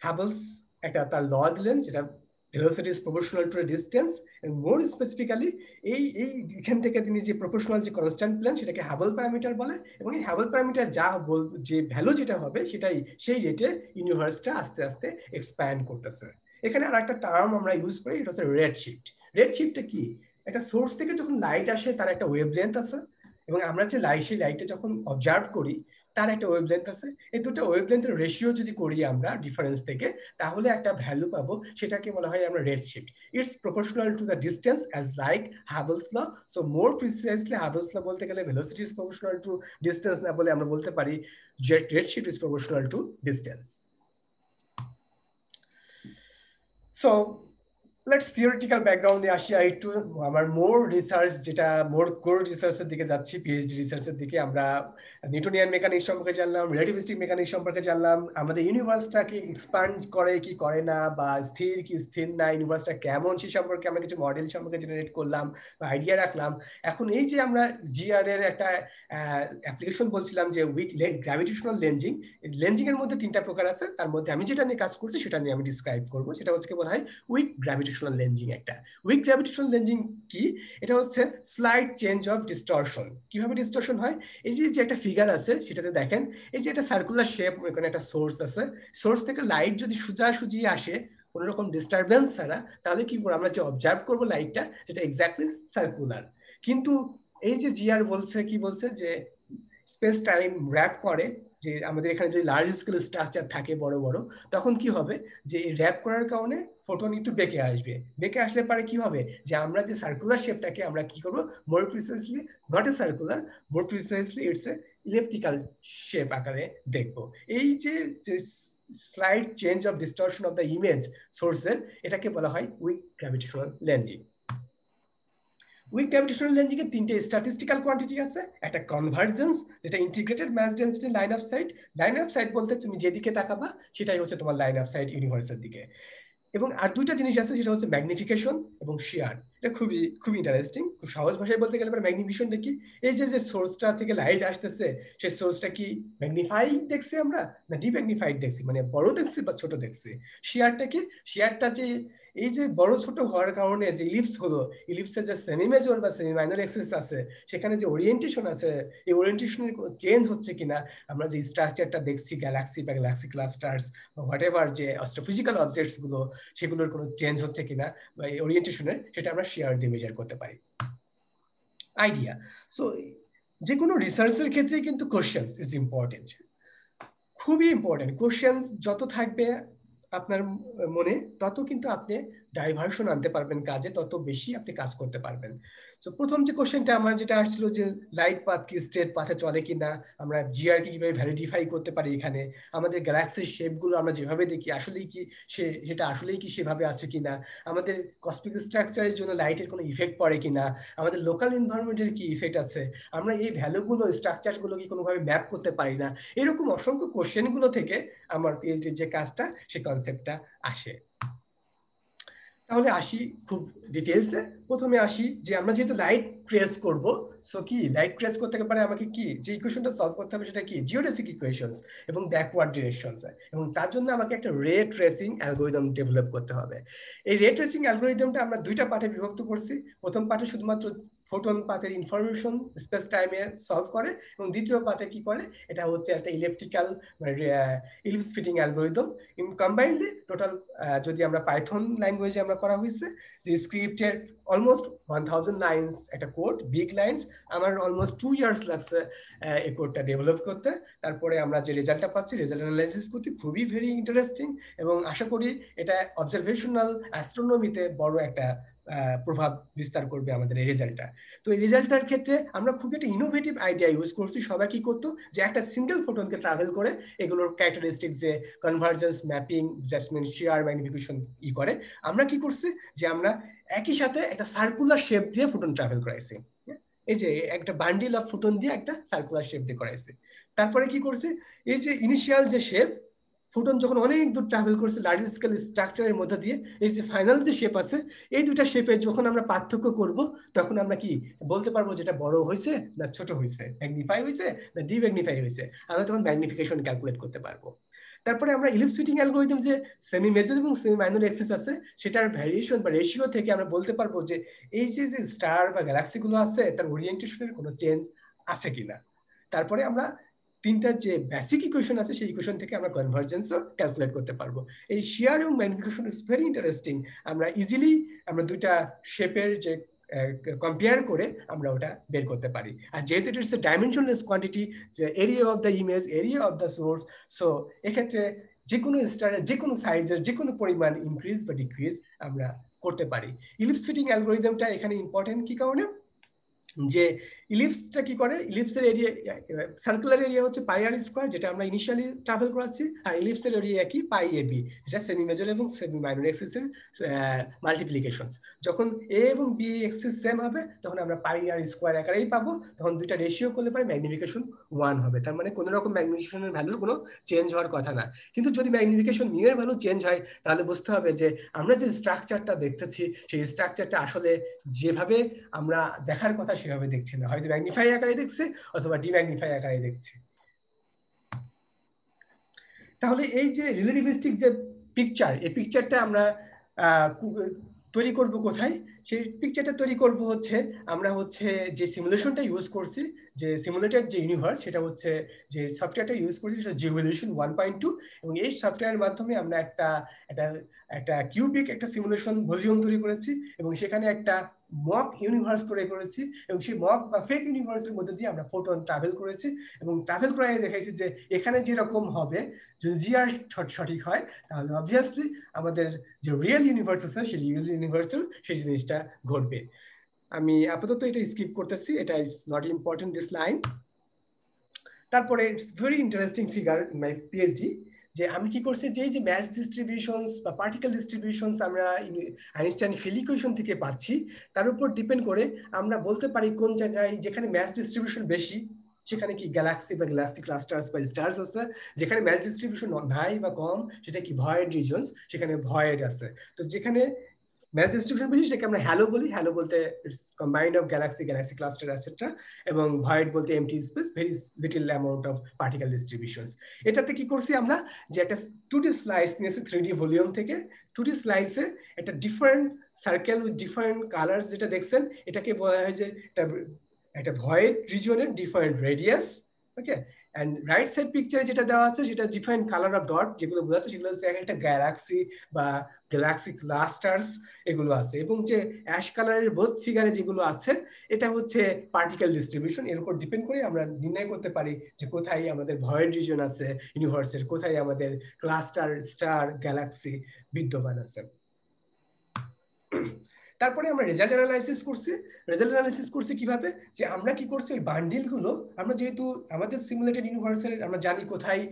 হাবলস একটা তার ল দিলেন, যেটা velocity is proportional to a distance, and more specifically এইখান থেকে তিনি যে প্রপোর্শনাল যে কনস্ট্যান্ট পেলেন সেটাকে হাবল প্যারামিটার বলে। এবং এই হাবল প্যারামিটার যে ভ্যালু যেটা হবে সেটাই সেই রেটে ইউনিভার্সটা আস্তে আস্তে এক্সপ্যান্ড করতেছে। এখানে আর একটা টার্ম আমরা ইউজ করি, এটা হচ্ছে রেড শিফট। রেড শিফটটা কি? একটা সোর্স থেকে যখন লাইট আসে তার একটা ওয়েভলেন্থ আছে, এবং আমরা যে সেই লাইটটা যখন অবজার্ভ করি তার একটা ওয়েভলেন্থ আছে। এই দুটো ওয়েভলেন্থের রেশিও যদি করি আমরা ডিফারেন্স থেকে, তাহলে একটা ভ্যালু পাবো, সেটাকে বলা হয় আমরা red shift. It's proportional to the distance as like Hubble's law. So more precisely Hubble's law বলতে গেলে velocity is proportional to distance না বলে আমরা বলতে পারি যে red shift is proportional to distance. So let's theoretical ব্যাকগ্রাউন্ডে আসি একটু। আমার মোর রিসার্চ, যেটা মোর কোর রিসার্চের দিকে যাচ্ছি, পিএইচডি রিসার্চের দিকে। আমরা নিউটনিয়ান মেকানিক্স সম্পর্কে জানলাম, রিলেটিভিস্টিক মেকানিক্স সম্পর্কে জানলাম, আমাদের ইউনিভার্সটাকে এক্সপ্যান্ড করে কি করে না, বা স্থির কি স্থির না, ইউনিভার্সটা কেমন সেই সম্পর্কে আমরা কিছু মডেল সম্পর্কে জেনারেট করলাম বা আইডিয়া রাখলাম। এখন এই যে আমরা জিআর এর একটা অ্যাপ্লিকেশন বলছিলাম যে উইক গ্র্যাভিটেশনাল লেন্সিং, লেন্সিং এর মধ্যে 3টা প্রকার আছে, তার মধ্যে আমি যেটা নিয়ে কাজ করছি সেটা নিয়ে আমি ডিসক্রাইব করবো। সেটা হচ্ছে বলা হয় উইক গ্র্যাভিটেশনাল লেন্সিং। একটা উইক গ্র্যাভিটেশনাল লেন্সিং কি? এটা হচ্ছে স্লাইড চেঞ্জ অফ ডিস্টরশন। কিভাবে ডিস্টরশন হয়? এই যে একটা ফিগার আছে সেটাতে দেখেন, এই যে একটা সার্কুলার শেপ, এখানে একটা সোর্স আছে, সোর্স থেকে লাইট যদি সোজাসুজি আসে কোন রকম ডিস্টারবেন্স ছাড়া, তাহলে কি করবো আমরা, যে অবজার্ভ করবো লাইটটা, যেটা এক্স্যাক্টলি সার্কুলার। কিন্তু এই যে জিআর বলছে, কি বলছে, যে স্পেস টাইম র্যাপ করে, যে আমাদের এখানে যে লার্জ স্কেল স্ট্রাকচার থাকে বড় বড়, তখন কি হবে, যে র্যাপ করার কারণে ফোটন একটু বেঁকে আসবে। বেঁকে আসলে পারে কি হবে, যে আমরা যে সার্কুলার শেপটাকে আমরা কি করবো, more precisely not a circular, more precisely it's a elliptical shape আকারে দেখবো। এই যে slide change of distortion of the image সোর্সের, এটাকে বলা হয় weak gravitational lensing. Weak gravitational lensing এর 3টে স্ট্যাটিস্টিক্যাল কোয়ান্টিটি আছে। একটা কনভার্জেন্স, যেটা integrated mass density line of sight. Line of sight বলতে তুমি যেদিকে তাকাবা সেটাই হচ্ছে তোমার লাইন অফ সাইট ইউনিভার্সের দিকে। এবং আর 2টা জিনিস আছে, সেটা হচ্ছে ম্যাগনিফিকেশন এবং শিয়ার। এটা খুবই ইন্টারেস্টিং। খুব সহজ ভাষায় বলতে গেলে ম্যাগনিফিকেশনটা কি, এই যে সোর্সটা থেকে লাইট আসতেছে, সেই সোর্সটা কি ম্যাগনিফাইড দেখছি আমরা না ডিম্যাগনিফাইড দেখছি, মানে বড় দেখছি বা ছোট দেখছি। শিয়ারটা কি? শিয়ারটা যে এই যে বড় ছোট হওয়ার কারণে যে ইলিপস হলো, ইলিপসের যে সেমি মেজর বা সেমি মাইনর এক্সিস আছে, সেখানে যে ওরিয়েন্টেশন আছে, এই ওরিয়েন্টেশনের কোনো চেঞ্জ হচ্ছে কিনা, আমরা যে স্ট্রাকচারটা দেখছি গ্যালাক্সি বা গ্যালাক্সি ক্লাস্টার্স বা হোয়াট এভার যে অ্যাস্ট্রোফিজিক্যাল অবজেক্টস গুলো, সেগুলোর কোনো চেঞ্জ হচ্ছে কিনা বা এই ওরিয়েন্টেশনের, সেটা আমরা শিয়ার দিয়ে মেজার করতে পারি। আইডিয়া। সো যে কোনো রিসার্চের ক্ষেত্রে কিন্তু কোশ্চেনস ইজ ইম্পর্টেন্ট, খুবই ইম্পর্টেন্ট। কোশ্চেনস যত থাকবে আপনার মনে, তত কিন্তু আপনি ডাইভার্সন আনতে পারবেন কাজে, তত বেশি আপনি কাজ করতে পারবেন। তো প্রথম যে কোশ্চেনটা আমার যেটা আসছিল, যে লাইট পাথ কি স্ট্রেট পাথে চলে কিনা, আমরা জিআর কে কিভাবে ভ্যালিডিফাই করতে পারি, এখানে আমাদের গ্যালাক্সির শেপগুলো আমরা যেভাবে দেখি আসলেই কি সেটা আসলেই কি সেভাবে আছে কিনা, আমাদের কসমিক স্ট্রাকচারের জন্য লাইটের কোনো ইফেক্ট পড়ে কিনা, আমাদের লোকাল এনভায়রনমেন্টের কি ইফেক্ট আছে, আমরা এই ভ্যালুগুলো স্ট্রাকচারগুলো কি কোনোভাবে ম্যাপ করতে পারি না, এরকম অসংখ্য কোশ্চেনগুলো থেকে আমার পিএইচডির যে কাজটা, সে কনসেপ্টটা আসে। তাহলে আসি খুব ডিটেলসে। প্রথমে আসি যে আমরা যেহেতু লাইট ট্রেস করব, সো কি লাইট ট্রেস করতে পারে আমাকে কি যে ইকুয়েশনটা সলভ করতে হবে, সেটা কি জিওডেসিক ইকুয়েশনস এবং ব্যাকওয়ার্ড ডিরেকশনস। এবং তার জন্য আমাকে একটা রে ট্রেসিং অ্যালগরিদম ডেভেলপ করতে হবে। এই রে ট্রেসিং অ্যালগরিদমটা আমরা 2টা পার্টে বিভক্ত করছি। প্রথম পার্টে শুধুমাত্র ফোটন পাথের ইনফরমেশন স্পেস টাইমে সলভ করে, এবং দ্বিতীয় পার্টে কি করে, এটা হচ্ছে একটা electrical ellipse fitting algorithm. In combinedly total যদি আমরা পাইথন ল্যাঙ্গুয়েজে আমরা করা হয়েছে, যে স্ক্রিপ্টের অলমোস্ট 1000 লাইন্স একটা কোড, বিগ লাইন্স। আমার অলমোস্ট 2 ইয়ার্স লাগছে এই কোডটা ডেভেলপ করতে। তারপরে আমরা যে রেজাল্টটা পাচ্ছি, রেজাল্ট অ্যানালাইসিস করতে খুবই ভেরি ইন্টারেস্টিং, এবং আশা করি এটা অবজারভেশনাল অ্যাস্ট্রোনমিতে বড় একটা প্রভাব বিস্তার করবে আমাদের এই রেজাল্টটা। তো এই রেজাল্টটার ক্ষেত্রে আমরা খুব একটা ইনোভেটিভ আইডিয়া ইউজ করছি। সবাই কি করতো, যে একটা সিঙ্গেল ফোটনকে ট্রাভেল করে এগুলোর ক্যারেক্টারিস্টিক্স, যে কনভার্জেন্স, ম্যাপিং, জাস্টমেন্ট, শিয়ার, ম্যাগনিফিকেশন করে, আমরা কি করছি, যে আমরা একই সাথে একটা সার্কুলার শেপ দিয়ে ফোটন ট্রাভেল করাইছি। এই যে একটা বান্ডিল অফ ফোটন দিয়ে একটা সার্কুলার শেপ দিয়ে করাইছে। তারপরে কি করছে, এই যে ইনিশিয়াল যে শেপ, ফোটন যখন অনেক দূর ট্রাভেল করছে লার্জ স্কেল স্ট্রাকচারের মধ্যে দিয়ে, এই যে ফাইনাল যে শেপ আছে, এই দুটা শেপে যখন আমরা পার্থক্য করব, তখন আমরা কি বলতে পারবো, যেটা বড় হয়েছে না ছোট হয়েছে, ম্যাগনিফাই হয়েছে না ডিম্যাগনিফাই হয়েছে, আমরা তখন ম্যাগনিফিকেশন ক্যালকুলেট করতে পারবো। তারপরে আমরা ইলিপস ফিটিং অ্যালগরিদম, যে সেমি মেজর এবং সেমি মাইনর এক্সিস আছে, সেটার ভ্যারিয়েশন বা রেশিও থেকে আমরা বলতে পারবো যে এই যে স্টার বা গ্যালাক্সি গুলো আছে, তার ওরিয়েন্টেশনের কোনো চেঞ্জ আছে কিনা। তারপরে আমরা 3টা যে বেসিক ইকুয়েশন আছে, সেই ইকুয়েশন থেকে আমরা কনভার্জেন্সও ক্যালকুলেট করতে পারবো। এই শিয়ার এবং ম্যাগনিফিকেশন ইজ ভেরি ইন্টারেস্টিং। আমরা ইজিলি আমরা 2টা শেপের যে কম্পেয়ার করে আমরা ওটা বের করতে পারি। আর যেহেতু ইট ইস এ ডাইমেনশনলেস কোয়ান্টিটি, যে area of the image, area of the source, so এক্ষেত্রে যে কোনো স্টারের যে কোনো সাইজের যে কোনো পরিমাণ ইনক্রিজ বা ডিক্রিজ আমরা করতে পারি। ইলিপস ফিটিং অ্যালগোরিদমটা এখানে ইম্পর্টেন্ট কি কারণে, যে ইলিপসটা কি করে, ইলিপসের এরিয়া, সার্কুলার এরিয়া হচ্ছে পাই আর স্কয়ার, যেটা আমরা ইনিশিয়ালি ট্রাভেল করাচ্ছি, আর ইলিপসের এরিয়া কি পাই এ বি, যেটা সেমি মেজর এবং সেমি মাইনর এক্সিসের মাল্টিপ্লিকেশনস। যখন এ এবং বি এক্সিস সেম হবে তখন আমরা পাই আর স্কয়ার আকারেই পাবো, তখন দুইটা রেশিও করলে পারে ম্যাগনিফিকেশন 1 হবে। তার মানে কোনো রকম ম্যাগনিফিকেশনের ভ্যালুর কোনো চেঞ্জ হওয়ার কথা না। কিন্তু যদি ম্যাগনিফিকেশন মিউ এর ভ্যালু চেঞ্জ হয় তাহলে বুঝতে হবে যে আমরা যে স্ট্রাকচারটা দেখতেছি সেই স্ট্রাকচারটা আসলে যেভাবে আমরা দেখার কথা সেভাবে দেখছি না, হয়তো ম্যাগনিফাই আকারে দেখছে অথবা ডিম্যাগনিফাই আকারে দেখছে। তাহলে এই যে রিলেটিভিস্টিক যে পিকচার, এই পিকচারটা আমরা তৈরি করব কোথায়? সেই পিকচারটা তৈরি করব হচ্ছে আমরা হচ্ছে যে সিমুলেশনটা ইউজ করছি, যে সিমুলেটেড যে ইউনিভার্স, সেটা হচ্ছে যে সফটওয়্যারটা ইউজ করছি সেটা জিওভলিউশন 1.2, এবং এই সফটওয়্যারের মাধ্যমে আমরা একটা কিউবিক একটা সিমুলেশন ভলিউম তৈরি করেছি, এবং সেখানে একটা মক ইউনিভার্স তৈরি করেছি, এবং সেই মক বা ফেক ইউনিভার্সের মধ্যে দিয়ে আমরা ফোটন ট্রাভেল করেছি, এবং ট্রাভেল করাই দেখাইছি যে এখানে যেরকম হবে, যদি জিআর সঠিক হয় তাহলে অবভিয়াসলি আমাদের যে রিয়েল ইউনিভার্স আছে সেই রিয়েল ইউনিভার্সের সেই জিনিসটা ঘটবে। আমি আপাতত এটা স্কিপ করতেছি, এটা is not important this line. তারপরে it's very interesting figure in my PhD, যে আমি কি করছি, যে এই যে ম্যাস ডিস্ট্রিবিউশনস বা পার্টিকেল ডিস্ট্রিবিউশনস আমরা আইনস্টাইন ফিল্ড ইকুয়েশন থেকে পাচ্ছি, তার উপর ডিপেন্ড করে আমরা বলতে পারি কোন জায়গায় যেখানে ম্যাস ডিস্ট্রিবিউশন বেশি সেখানে কি গ্যালাক্সি বা গ্যালাক্সিক ক্লাস্টার্স বা স্টার্স আছে, যেখানে ম্যাস ডিস্ট্রিবিউশন নাই বা কম সেটা কি ভয়েড রিজনস, সেখানে ভয়েড আছে। তো যেখানে ম্যাস ডিস্ট্রিবিউশন বেশি সেটাকে আমরা হ্যালো বলি, হ্যালো বলতে it's combined of Galaxy cluster etcetera, এবং ভয়েড বলতে MT space, very little amount of particle distributions. এটাতে কি করছি আমরা, যে একটা 2D স্লাইস নিয়েছি 3D ভলিউম থেকে, 2D স্লাইসে একটা different circle with different colours যেটা দেখছেন এটাকে বলা হয় যে একটা ভয়েড রিজিয়নের different radius. Okay, and right side পিকচারে যেটা দেওয়া আছে সেটা ডিফারেন্ট কালার অফ ডট, যেগুলো বোঝাচ্ছে সেগুলো হচ্ছে একটা গ্যালাক্সি বা গ্যালাক্সি ক্লাস্টার্স এগুলো আছে, এবং যে অ্যাশ কালারের বোথ ফিগারে যেগুলো আছে এটা হচ্ছে পার্টিকেল ডিস্ট্রিবিউশন। এর উপর ডিপেন্ড করে আমরা নির্ণয় করতে পারি যে কোথায় আমাদের ভয়েড রিজিয়ন আছে ইউনিভার্সের, কোথায় আমাদের ক্লাস্টার স্টার গ্যালাক্সি বিদ্যমান আছে। তারপরে আমরা রেজাল্ট অ্যানালাইসিস করছি। রেজাল্ট অ্যানালাইসিস করছি কিভাবে, যে আমরা কি করছি ওই বান্ডিলগুলো, আমরা যেহেতু আমাদের সিমুলেটেড ইউনিভার্সের আমরা জানি কোথায়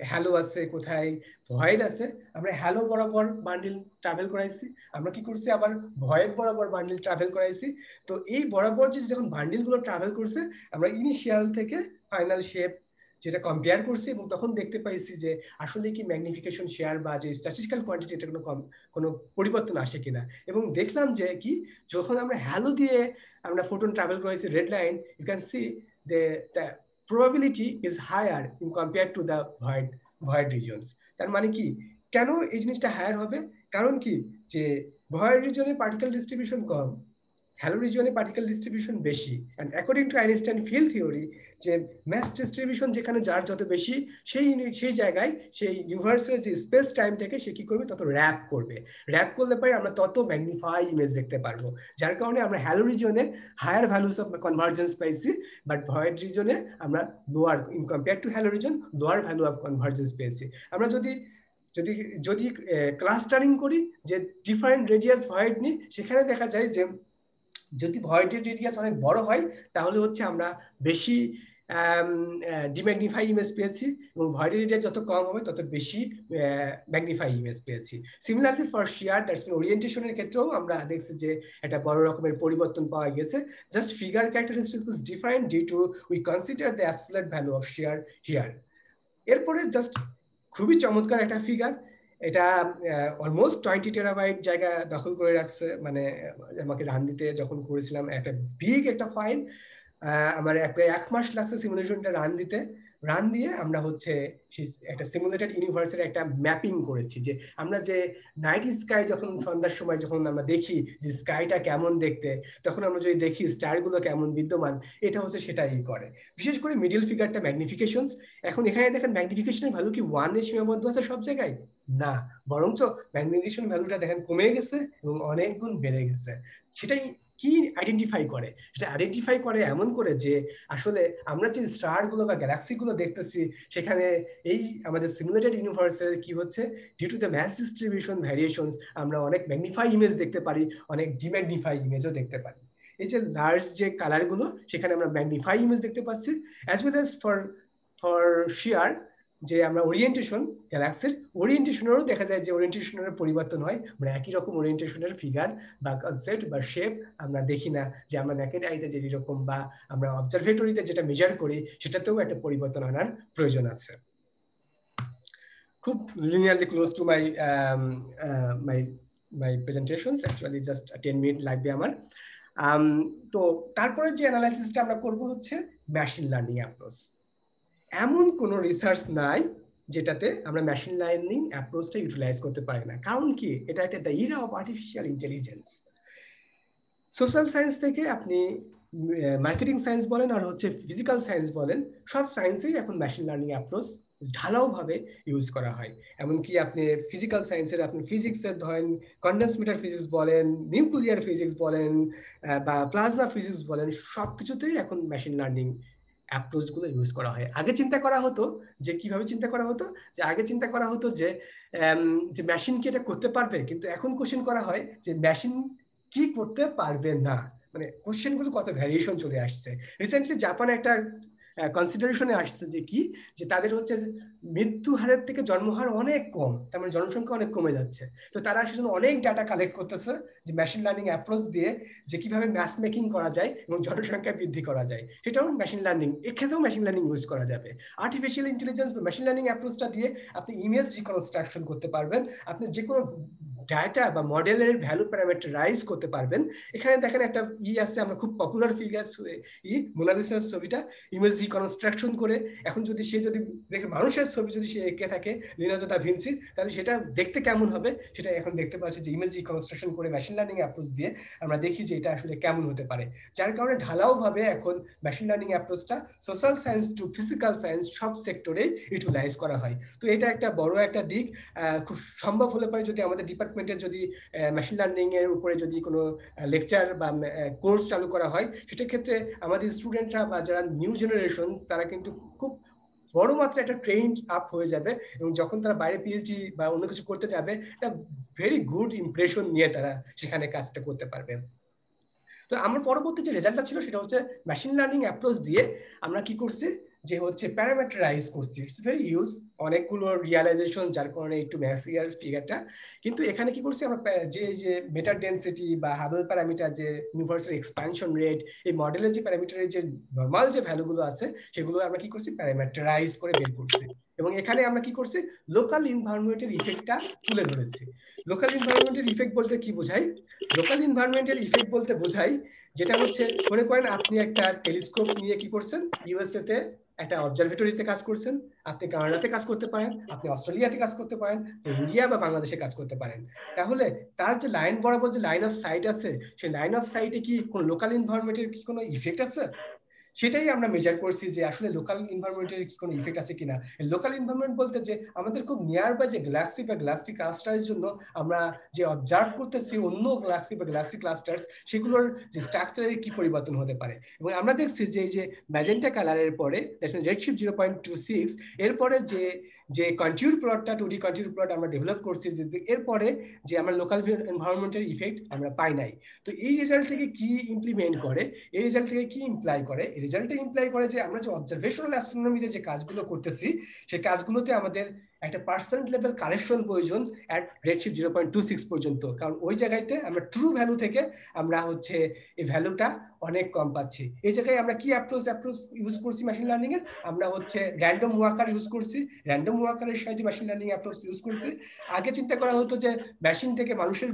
হ্যালো আছে কোথায় ভয়েড আছে, আমরা হ্যালো বরাবর বান্ডিল ট্রাভেল করাইছি, আমরা কি করছি আবার ভয়েড বরাবর বান্ডিল ট্রাভেল করাইছি। তো এই বরাবর যে যখন বান্ডিলগুলো ট্রাভেল করছে আমরা ইনিশিয়াল থেকে ফাইনাল শেপ যেটা কম্পেয়ার করছি, এবং তখন দেখতে পাইছি যে আসলে কি ম্যাগনিফিকেশন শেয়ার বা যে স্ট্যাটিস্টিক্যাল কোয়ান্টিটি এটা কোনো পরিবর্তন আসে কিনা, এবং দেখলাম যে কি যখন আমরা হ্যালো দিয়ে আমরা ফোটন ট্রাভেল করেছি red line, you can see the probability is higher in compare to the void regions. তার মানে কি, কেন এই জিনিসটা হায়ার হবে, কারণ কি যে ভয়েড রিজনে পার্টিকেল ডিস্ট্রিবিউশন কম, হ্যালো রিজিয়নে পার্টিকেল ডিস্ট্রিবিউশন বেশি, and according to Einstein field theory যে ম্যাস ডিস্ট্রিবিউশন যেখানে যার যত বেশি সেই জায়গায় সেই ইউনিভার্সের যে স্পেস টাইমটাকে সে কি করবে তত র্যাপ করবে, র্যাপ করলে পরে আমরা তত ম্যাগনিফাই ইমেজ দেখতে পারবো, যার কারণে আমরা হ্যালো রিজিয়নে হায়ার ভ্যালুস অফ কনভার্জেন্স পাইছি, বাট ভয়েড রিজিয়নে আমরা lower in compare to halo region lower value of convergence পেয়েছি। আমরা যদি ক্লাস্টারিং করি যে ডিফারেন্ট রেডিয়াস ভয়েড নিয়ে, সেখানে দেখা যায় যে যদি ভয়েডের রেডিয়াস অনেক বড় হয় তাহলে হচ্ছে আমরা বেশি ডিম্যাগনিফাই ইমেজ পেয়েছি, এবং ভয়েডের রেডিয়াস যত কম হবে তত বেশি ম্যাগনিফাই ইমেজ পেয়েছি। Similarly for shear that's mean ওরিয়েন্টেশনের ক্ষেত্রেও আমরা দেখছি যে একটা বড় রকমের পরিবর্তন পাওয়া গেছে। Just figure characteristics is different due to we consider the absolute value of shear here. এরপরে জাস্ট খুবই চমৎকার একটা ফিগার, এটা অলমোস্ট 20 টেরাবাইট জায়গা দখল করে রাখছে, মানে আমাকে রান দিতে যখন করেছিলাম একটা বিগ একটা ফাইল, আমার প্রায় 1 মাস লাগছে সিমুলেশনটা রান দিয়ে আমরা হচ্ছে একটা সিমুলেটেড ইউনিভার্সের একটা ম্যাপিং করেছি, যে আমরা যে নাইট স্কাই যখন সন্ধ্যার সময় যখন আমরা দেখি যে স্কাইটা কেমন দেখতে, তখন আমরা যদি দেখি স্টারগুলো কেমন বিদ্যমান, এটা হচ্ছে সেটাই করে। বিশেষ করে মিডল ফিগারটা ম্যাগনিফিকেশন, এখন এখানে দেখেন ম্যাগনিফিকেশনের ভ্যালু কি 1 এ সীমাবদ্ধ আছে সব জায়গায়, না, বরঞ্চ ম্যাগনিফিকেশন ভ্যালুটা দেখেন কমে গেছে এবং অনেক গুণ বেড়ে গেছে। সেটাই কি আইডেন্টিফাই করে, সেটা আইডেন্টিফাই করে এমন করে যে আসলে আমরা যে স্টারগুলো বা গ্যালাক্সিগুলো দেখতেছি সেখানে এই আমাদের সিমুলেটেড ইউনিভার্সের কি হচ্ছে, due to the mass distribution variations আমরা অনেক ম্যাগনিফাই ইমেজ দেখতে পারি, অনেক ডিম্যাগনিফাই ইমেজও দেখতে পারি। এই যে লার্জ যে কালারগুলো সেখানে আমরা ম্যাগনিফাই ইমেজ দেখতে পাচ্ছি, অ্যাজ ওয়েল অ্যাজ ফর শিয়ার যে আমরা ওরিয়েন্টেশন গ্যালাক্সির ওরিয়েন্টেশনেরও দেখা যায় যে ওরিয়েন্টেশনের পরিবর্তন হয়, মানে একই রকম ওরিয়েন্টেশনের ফিগার বা কনসেপ্ট বা শেপ আমরা দেখি না যে আমরা নেকেড আইতে যেই রকম বা আমরা অবজারভেটরিতে যেটা মেজার করি সেটাতেও একটা পরিবর্তন আনার প্রয়োজন আছে। খুব linearly close to my presentations, actually just 10 minute লাগবে আমার। তো তারপরে যে অ্যানালাইসিসটা আমরা করব হচ্ছে মেশিন লার্নিং অ্যাপ্রোচ। এমন কোনো রিসার্চ নাই যেটাতে আমরা মেশিন লার্নিং অ্যাপ্রোচটা ইউটিলাইজ করতে পারি না। কারণ কি, এটা একটা the era of artificial intelligence. Social science থেকে আপনি মার্কেটিং সায়েন্স বলেন আর হচ্ছে ফিজিক্যাল সায়েন্স বলেন, সব সায়েন্সেই এখন মেশিন লার্নিং অ্যাপ্রোচ ঢালাওভাবে ইউজ করা হয়। এমনকি আপনি ফিজিক্যাল সায়েন্সের আপনি ফিজিক্সের ধরেন কন্ডেন্স ম্যাটার ফিজিক্স বলেন, নিউক্লিয়ার ফিজিক্স বলেন বা প্লাজমা ফিজিক্স বলেন, সব কিছুতেই এখন মেশিন লার্নিং অ্যাপ্রোচগুলো ইউজ করা হয়। আগে চিন্তা করা হতো যে কিভাবে চিন্তা করা হতো, যে আগে চিন্তা করা হতো যে মেশিন কি এটা করতে পারবে, কিন্তু এখন কোশ্চেন করা হয় যে মেশিন কি করতে পারবে না। মানে কোশ্চেনগুলো কত ভ্যারিয়েশন চলে আসছে। রিসেন্টলি জাপানে একটা কনসিডারেশনে আসছে যে কি, যে তাদের হচ্ছে মৃত্যু হারের থেকে জন্মহার অনেক কম, তার মানে জনসংখ্যা অনেক কমে যাচ্ছে। তো তারা সেজন্য অনেক ডাটা কালেক্ট করতেছে যে মেশিন লার্নিং অ্যাপ্রোচ দিয়ে যে কিভাবে ম্যাথ মেকিং করা যায় এবং জনসংখ্যা বৃদ্ধি করা যায়, সেটাও মেশিন লার্নিং, এক্ষেত্রেও মেশিন লার্নিং ইউজ করা যাবে। আর্টিফিশিয়াল ইন্টেলিজেন্স বা মেশিন লার্নিং অ্যাপ্রোচটা দিয়ে আপনি ইমেজ রিকনস্ট্রাকশন করতে পারবেন, আপনি যে কোনো ডাটা বা মডেলের ভ্যালু প্যারামিটারাইজ করতে পারবেন। এখানে দেখেন একটা আছে, আমরা খুব পপুলার ফিগার মোনালিসার ছবিটা ইমেজ রিকনস্ট্রাকশন করে, এখন যদি সে যদি দেখে মানুষের ছবি যদি সে এঁকে থাকে লিওনার্দো দা ভিঞ্সি, তাহলে সেটা দেখতে কেমন হবে সেটা এখন দেখতে পাচ্ছি যে ইমেজ রিকনস্ট্রাকশন করে মেশিন লার্নিং অ্যাপ্রোচ দিয়ে আমরা দেখি যে এটা আসলে কেমন হতে পারে। যার কারণে ঢালাওভাবে এখন মেশিন লার্নিং অ্যাপ্রোচটা social science to physical science সব সেক্টরে ইউটিলাইজ করা হয়। তো এটা একটা বড় একটা দিক। খুব সম্ভব হলে পরে যদি আমাদের ডিপার্টমেন্টের যদি মেশিন লার্নিং এর উপরে যদি কোনো লেকচার বা কোর্স চালু করা হয়, সেটার ক্ষেত্রে আমাদের স্টুডেন্টরা বা যারা নিউ জেনারেশন তারা কিন্তু খুব বড় মাত্রায় একটা ট্রেন্ড আপ হয়ে যাবে, এবং যখন তারা বাইরে পিএইচডি বা অন্য কিছু করতে যাবে একটা ভেরি গুড ইমপ্রেশন নিয়ে তারা সেখানে কাজটা করতে পারবে। তো আমার পরবর্তী যে রেজাল্টটা ছিল সেটা হচ্ছে মেশিন লার্নিং অ্যাপ্রোচ দিয়ে আমরা কি করছি যে হচ্ছে প্যারামিটারাইজ করছি। ইটস ভেরি ইউজ, অনেকগুলো রিয়ালাইজেশন, যার কারণে একটু ম্যাসিয়ার ফিগারটা। কিন্তু এখানে কি করছি আমরা, যে মেটার ডেন্সিটি বা হাবল প্যারামিটার, যে ইউনিভার্সাল এক্সপ্যানশন রেট, এই মডেলের যে প্যারামিটারের যে নর্মাল যে ভ্যালুগুলো আছে সেগুলো আমরা কি করছি প্যারামিটারাইজ করে বের করছি। এবং এখানে আমরা কি করছি লোকাল এনভায়রনমেন্টের ইফেক্টটা তুলে ধরেছি। লোকাল এনভায়রনমেন্টের ইফেক্ট বলতে কি বোঝাই? লোকাল এনভায়রনমেন্টের ইফেক্ট বলতে বোঝাই যেটা হচ্ছে, মনে করেন আপনি একটা টেলিস্কোপ নিয়ে কি করছেন, ইউএসএ তে একটা অবজারভেটরিতে কাজ করছেন, আপনি কানাডাতে কাজ করতে পারেন, আপনি অস্ট্রেলিয়াতে কাজ করতে পারেন, ইন্ডিয়া বা বাংলাদেশে কাজ করতে পারেন। তাহলে তার যে লাইন বরাবর যে লাইন অফ সাইট আছে, সেই লাইন অফ সাইটে কি কোনো লোকাল এনভায়রনমেন্টের কি কোনো ইফেক্ট আছে? সেটাই আমরা মেজার করছি যে আসলে লোকাল এনভায়রনমেন্টের কি কোনো ইফেক্ট আছে কিনা। লোকাল এনভায়রনমেন্ট বলতে যে আমাদের খুব নিয়ার বাই যে গ্যালাক্সি বা গ্যালাক্সি ক্লাস্টারের জন্য আমরা যে অবজার্ভ করতেছি অন্য গ্যালাক্সি বা গ্যালাক্সি ক্লাস্টার্স, সেগুলোর যে স্ট্রাকচারের কি পরিবর্তন হতে পারে। এবং আমরা দেখছি যে এই যে ম্যাজেন্টা কালারের পরে রেডশিফট 0.26 এরপরে যে কন্টিউর প্লটটা 2D কন্টিউর প্লট আমরা ডেভেলপ করছি, এরপরে যে আমরা লোকাল এনভায়রনমেন্টের ইফেক্ট আমরা পাই নাই। তো এই রেজাল্ট থেকে কি ইমপ্লিমেন্ট করে, এই রেজাল্ট থেকে কি ইমপ্লাই করে? এই রেজাল্টটা ইমপ্লাই করে যে আমরা যে অবজারভেশনাল অ্যাস্ট্রোনমিতে যে কাজগুলো করতেছি, সেই কাজগুলোতে আমাদের একটা পার্সেন্ট লেভেল কারেকশন প্রয়োজন অ্যাট রেডশিফট 0.26 পর্যন্ত। কারণ ওই জায়গাতে আমরা ট্রু ভ্যালু থেকে আমরা হচ্ছে এই ভ্যালুটা অনেক কম পাচ্ছি। এই জায়গায় আমরা কি অ্যাপ্রোচ ইউজ করছি মেশিন লার্নিং এর? আমরা হচ্ছে র্যান্ডম ওয়াকার ইউজ করছি। র্যান্ডম ওয়াকারের সাহায্যে মেশিন লার্নিং অ্যাপ্রোচ ইউজ করছি। আগে চিন্তা করা হতো যে মেশিন থেকে মানুষের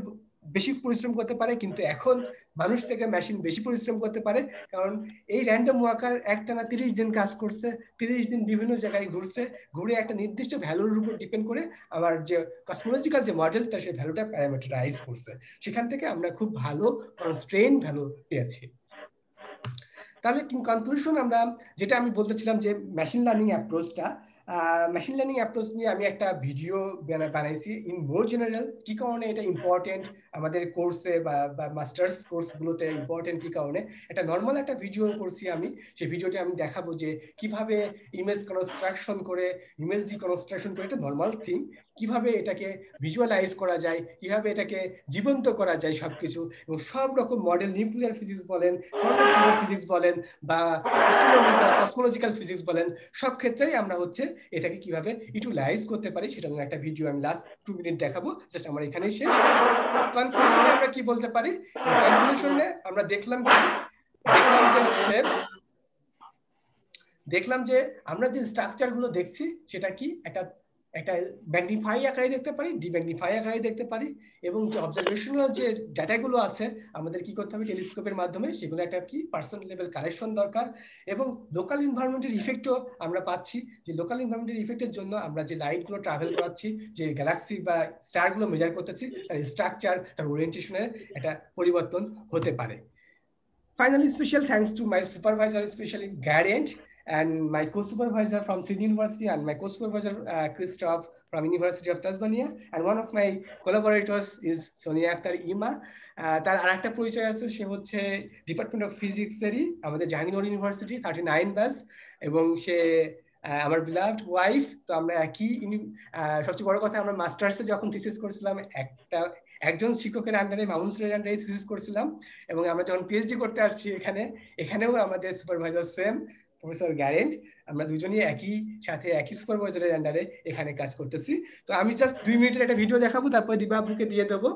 বেশি পরিশ্রম করতে পারে, কিন্তু এখন মানুষ থেকে মেশিন বেশি পরিশ্রম করতে পারে। কারণ এই র্যান্ডম ওয়াকার একটানা 30 দিন কাজ করছে, 30 দিন বিভিন্ন জায়গায় ঘুরছে, ঘুরে একটা নির্দিষ্ট ভ্যালুর উপর ডিপেন্ড করে আমার যে কসমোলজিক্যাল যে মডেলটা, সেই ভ্যালুটা প্যারামিটারাইজ করছে। সেখান থেকে আমরা খুব ভালো কনস্ট্রেইন ভ্যালু পেয়েছি। তাহলে কনক্লুশন আমরা যেটা আমি বলতেছিলাম যে মেশিন লার্নিং অ্যাপ্রোচটা মেশিন লার্নিং অ্যাপ্রোচ নিয়ে আমি একটা ভিডিও বানাইছি ইন মোর জেনারেল, কি কারণে এটা ইম্পর্টেন্ট আমাদের কোর্সে বা মাস্টার্স কোর্সগুলোতে ইম্পর্টেন্ট, কি কারণে একটা নর্মাল একটা ভিডিও করছি আমি। সেই ভিডিওতে আমি দেখাবো যে কিভাবে ইমেজ কনস্ট্রাকশন করে, ইমেজ রিকনস্ট্রাকশন করে, এটা নর্মাল থিং, কিভাবে এটাকে ভিজুয়ালাইজ করা যায়, কিভাবে এটাকে জীবন্ত করা যায় সবকিছু, এবং সব রকম মডেল, নিউক্লিয়ার ফিজিক্স বলেন, কোয়ান্টাম ফিজিক্স বলেন, বা অ্যাস্ট্রোনমি বা কসমোলজিক্যাল ফিজিক্স বলেন, সব ক্ষেত্রেই আমরা হচ্ছে এটাকে কিভাবে ইউটিলাইজ করতে পারি সেটা নিয়ে একটা ভিডিও আমি লাস্ট 2 মিনিট দেখাবো। জাস্ট আমার এখানেই শেষ। কনক্লুশনে আমরা কি বলতে পারি? কনক্লুশনে আমরা দেখলাম যে আমরা যে স্ট্রাকচার গুলো দেখছি সেটা কি একটা একটা ম্যাগনিফাই আকারে দেখতে পারি, ডিম্যাগনিফাই আকারে দেখতে পারি, এবং যে অবজারভেশনাল যে ডাটাগুলো আছে আমাদের কি করতে হবে টেলিস্কোপের মাধ্যমে, সেগুলো একটা কি পার্সন লেভেল কারেকশন দরকার। এবং লোকাল এনভায়রনমেন্টের ইফেক্টও আমরা পাচ্ছি, যে লোকাল এনভায়রনমেন্টের ইফেক্টের জন্য আমরা যে লাইটগুলো ট্রাভেল করাচ্ছি, যে গ্যালাক্সি বা স্টারগুলো মেজার করতেছি, তার স্ট্রাকচার, তার ওরিয়েন্টেশনের একটা পরিবর্তন হতে পারে। Finally, special thanks to my supervisor, especially Garant, and my co-supervisor from Sydney University, and my co-supervisor Christoph from University of Tasmania, and one of my collaborators is Sonia Akhtar Ima. তার আরেকটা পরিচয় আছে, সে হচ্ছে department of ফিজিক্সেরই আমাদের Jahangirnagar university 39 batch, এবং সে আমার beloved wife. তো আমরা একই সবচেয়ে বড় কথা, আমরা মাস্টার্সে যখন থিসিস করছিলাম একজন শিক্ষকের আন্ডারে, মামুন স্যারের আন্ডারে থিসিস করছিলাম, এবং আমরা যখন পিএইচডি করতে আসছি এখানেও আমাদের সুপারভাইজার সেম, প্রফেসর গ্যারেন্ট। আমরা দুজনই একই সাথে একই সুপারভাইজারের আন্ডারে এখানে কাজ করতেছি। তো আমি জাস্ট 2 মিনিটের একটা ভিডিও দেখাবো, তারপর দিবাবুকে দিয়ে দেবো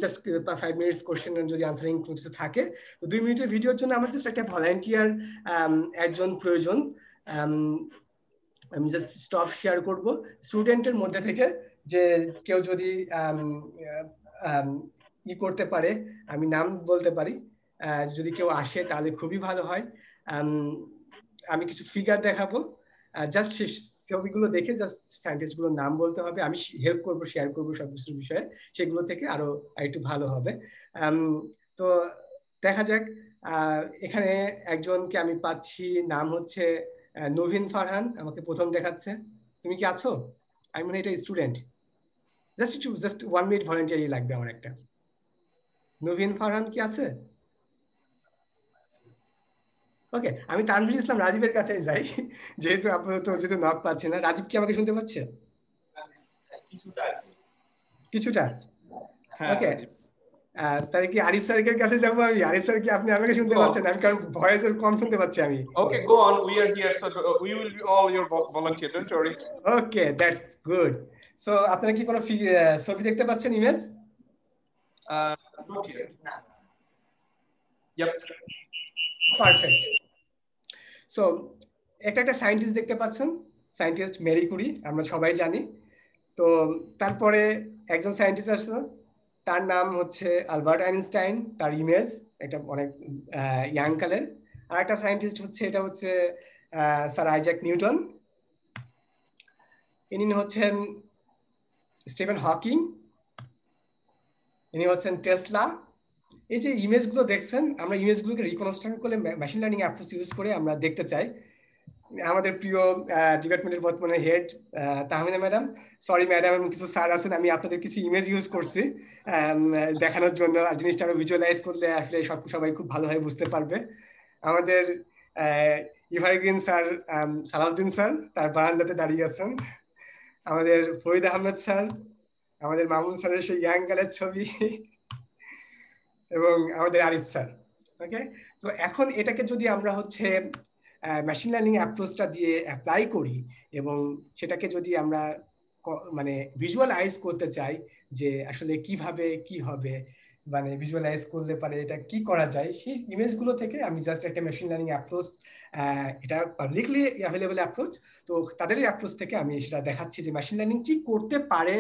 জাস্ট 5 মিনিটস কোশ্চেন যদি আনসারিং কিছু থাকে। তো 2 মিনিটের ভিডিওর জন্য আমার জাস্ট একটা ভলান্টিয়ার একজন প্রয়োজন। আমি জাস্ট স্টপ শেয়ার করব স্টুডেন্টের মধ্যে থেকে, যে কেউ যদি ই করতে পারে, আমি নাম বলতে পারি, যদি কেউ আসে তাহলে খুবই ভালো হয়। আমি কিছু ফিগার দেখাবো, জাস্ট ছবিগুলো দেখে জাস্ট সায়েন্টিস্টগুলোর নাম বলতে হবে, আমি হেল্প করবো, শেয়ার করবো সব কিছুর বিষয়ে, সেগুলো থেকে আরো একটু ভালো হবে। তো দেখা যাক, এখানে একজনকে আমি পাচ্ছি, নাম হচ্ছে নভিন ফারহান, আমাকে প্রথম দেখাচ্ছে। তুমি কি আছো? আমি মনে হয় এটা স্টুডেন্ট। জাস্ট 1 মিনিট ভলান্টিয়ারি লাগবে আমার একটা। নভিন ফারহান কি আছে? ওকে, আমি তানভীর ইসলাম রাজীবের কাছে যাই, যেহেতু আপাতত যেহেতু নক পাচ্ছি না। রাজীব কি আমাকে শুনতে পাচ্ছে? কিছুটা। ওকে, তাহলে কি আরিফ স্যারের কাছে যাবো আমি? আরিফ স্যার কি আপনি আমাকে শুনতে পাচ্ছেন? আমি কারণ ভয়েস কম শুনতে পাচ্ছি আমি। Okay, go on, we are here, so we will be all your volunteer, don't worry. Okay, that's good. So আপনারা কি কোনো ছবি দেখতে পাচ্ছেন, image? Not yet. Yep. Perfect. So একটা সায়েন্টিস্ট দেখতে পাচ্ছেন, সায়েন্টিস্ট মেরি কুরি, আমরা সবাই জানি। তো তারপরে একজন সায়েন্টিস্ট আসছে, তার নাম হচ্ছে আলবার্ট আইনস্টাইন, তার ইমেজ এটা অনেক ইয়াং কালের। আর একটা সায়েন্টিস্ট হচ্ছে, এটা হচ্ছে স্যার আইজ্যাক নিউটন, ইনি হচ্ছেন স্টিফেন হকিং, ইনি হচ্ছেন টেসলা। এই যে ইমেজগুলো দেখছেন, আমরা ইমেজগুলোকে রিকনস্ট্রাক্ট করলে মেশিন লার্নিং অ্যাপ্রোচ ইউজ করে আমরা দেখতে চাই। আমাদের প্রিয় ডিপার্টমেন্টের বর্তমানে head Tahmina madam, sorry madam, এবং কিছু স্যার আছেন, আমি আপনাদের কিছু ইমেজ ইউজ করছি দেখানোর জন্য, আর জিনিসটা আমরা ভিজুয়ালাইজ করলে আসলে সবাই খুব ভালোভাবে বুঝতে পারবে। আমাদের ইভারগ্রিন স্যার, সালাউদ্দিন স্যার তার বারান্দাতে দাঁড়িয়ে আছেন। আমাদের ফরিদ আহমেদ স্যার, আমাদের মামুন স্যারের সেই ইয়াং কালের ছবি, এবং আমাদের আরিফ স্যার। ওকে, তো এখন এটাকে যদি আমরা হচ্ছে মেশিন লার্নিং অ্যাপ্রোচটা দিয়ে অ্যাপ্লাই করি, এবং সেটাকে যদি আমরা মানে ভিজুয়ালাইজ করতে চাই যে আসলে কিভাবে কি হবে, মানে ভিজুয়ালাইজ করলে পারে এটা কি করা যায়, সেই ইমেজগুলো থেকে আমি জাস্ট একটা মেশিন লার্নিং অ্যাপ্রোচ, এটা পাবলিকলি অ্যাভেলেবল অ্যাপ্রোচ, তো তাদের অ্যাপ্রোচ থেকে আমি সেটা দেখাচ্ছি যে মেশিন লার্নিং কি করতে পারে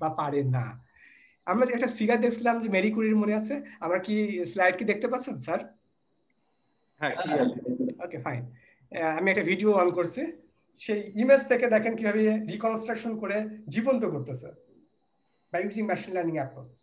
বা পারে না। আমরা যে একটা ফিগার দেখছিলাম যে মেরি কুরির, মনে আছে? আমরা কি স্লাইড কি দেখতে পাচ্ছেন স্যার? হ্যাঁ, ওকে, ফাইন। আমি একটা ভিডিও অন করছি, সেই ইমেজ থেকে দেখেন কিভাবে রিকনস্ট্রাকশন করে জীবন্ত করতেছে by using machine learning approach.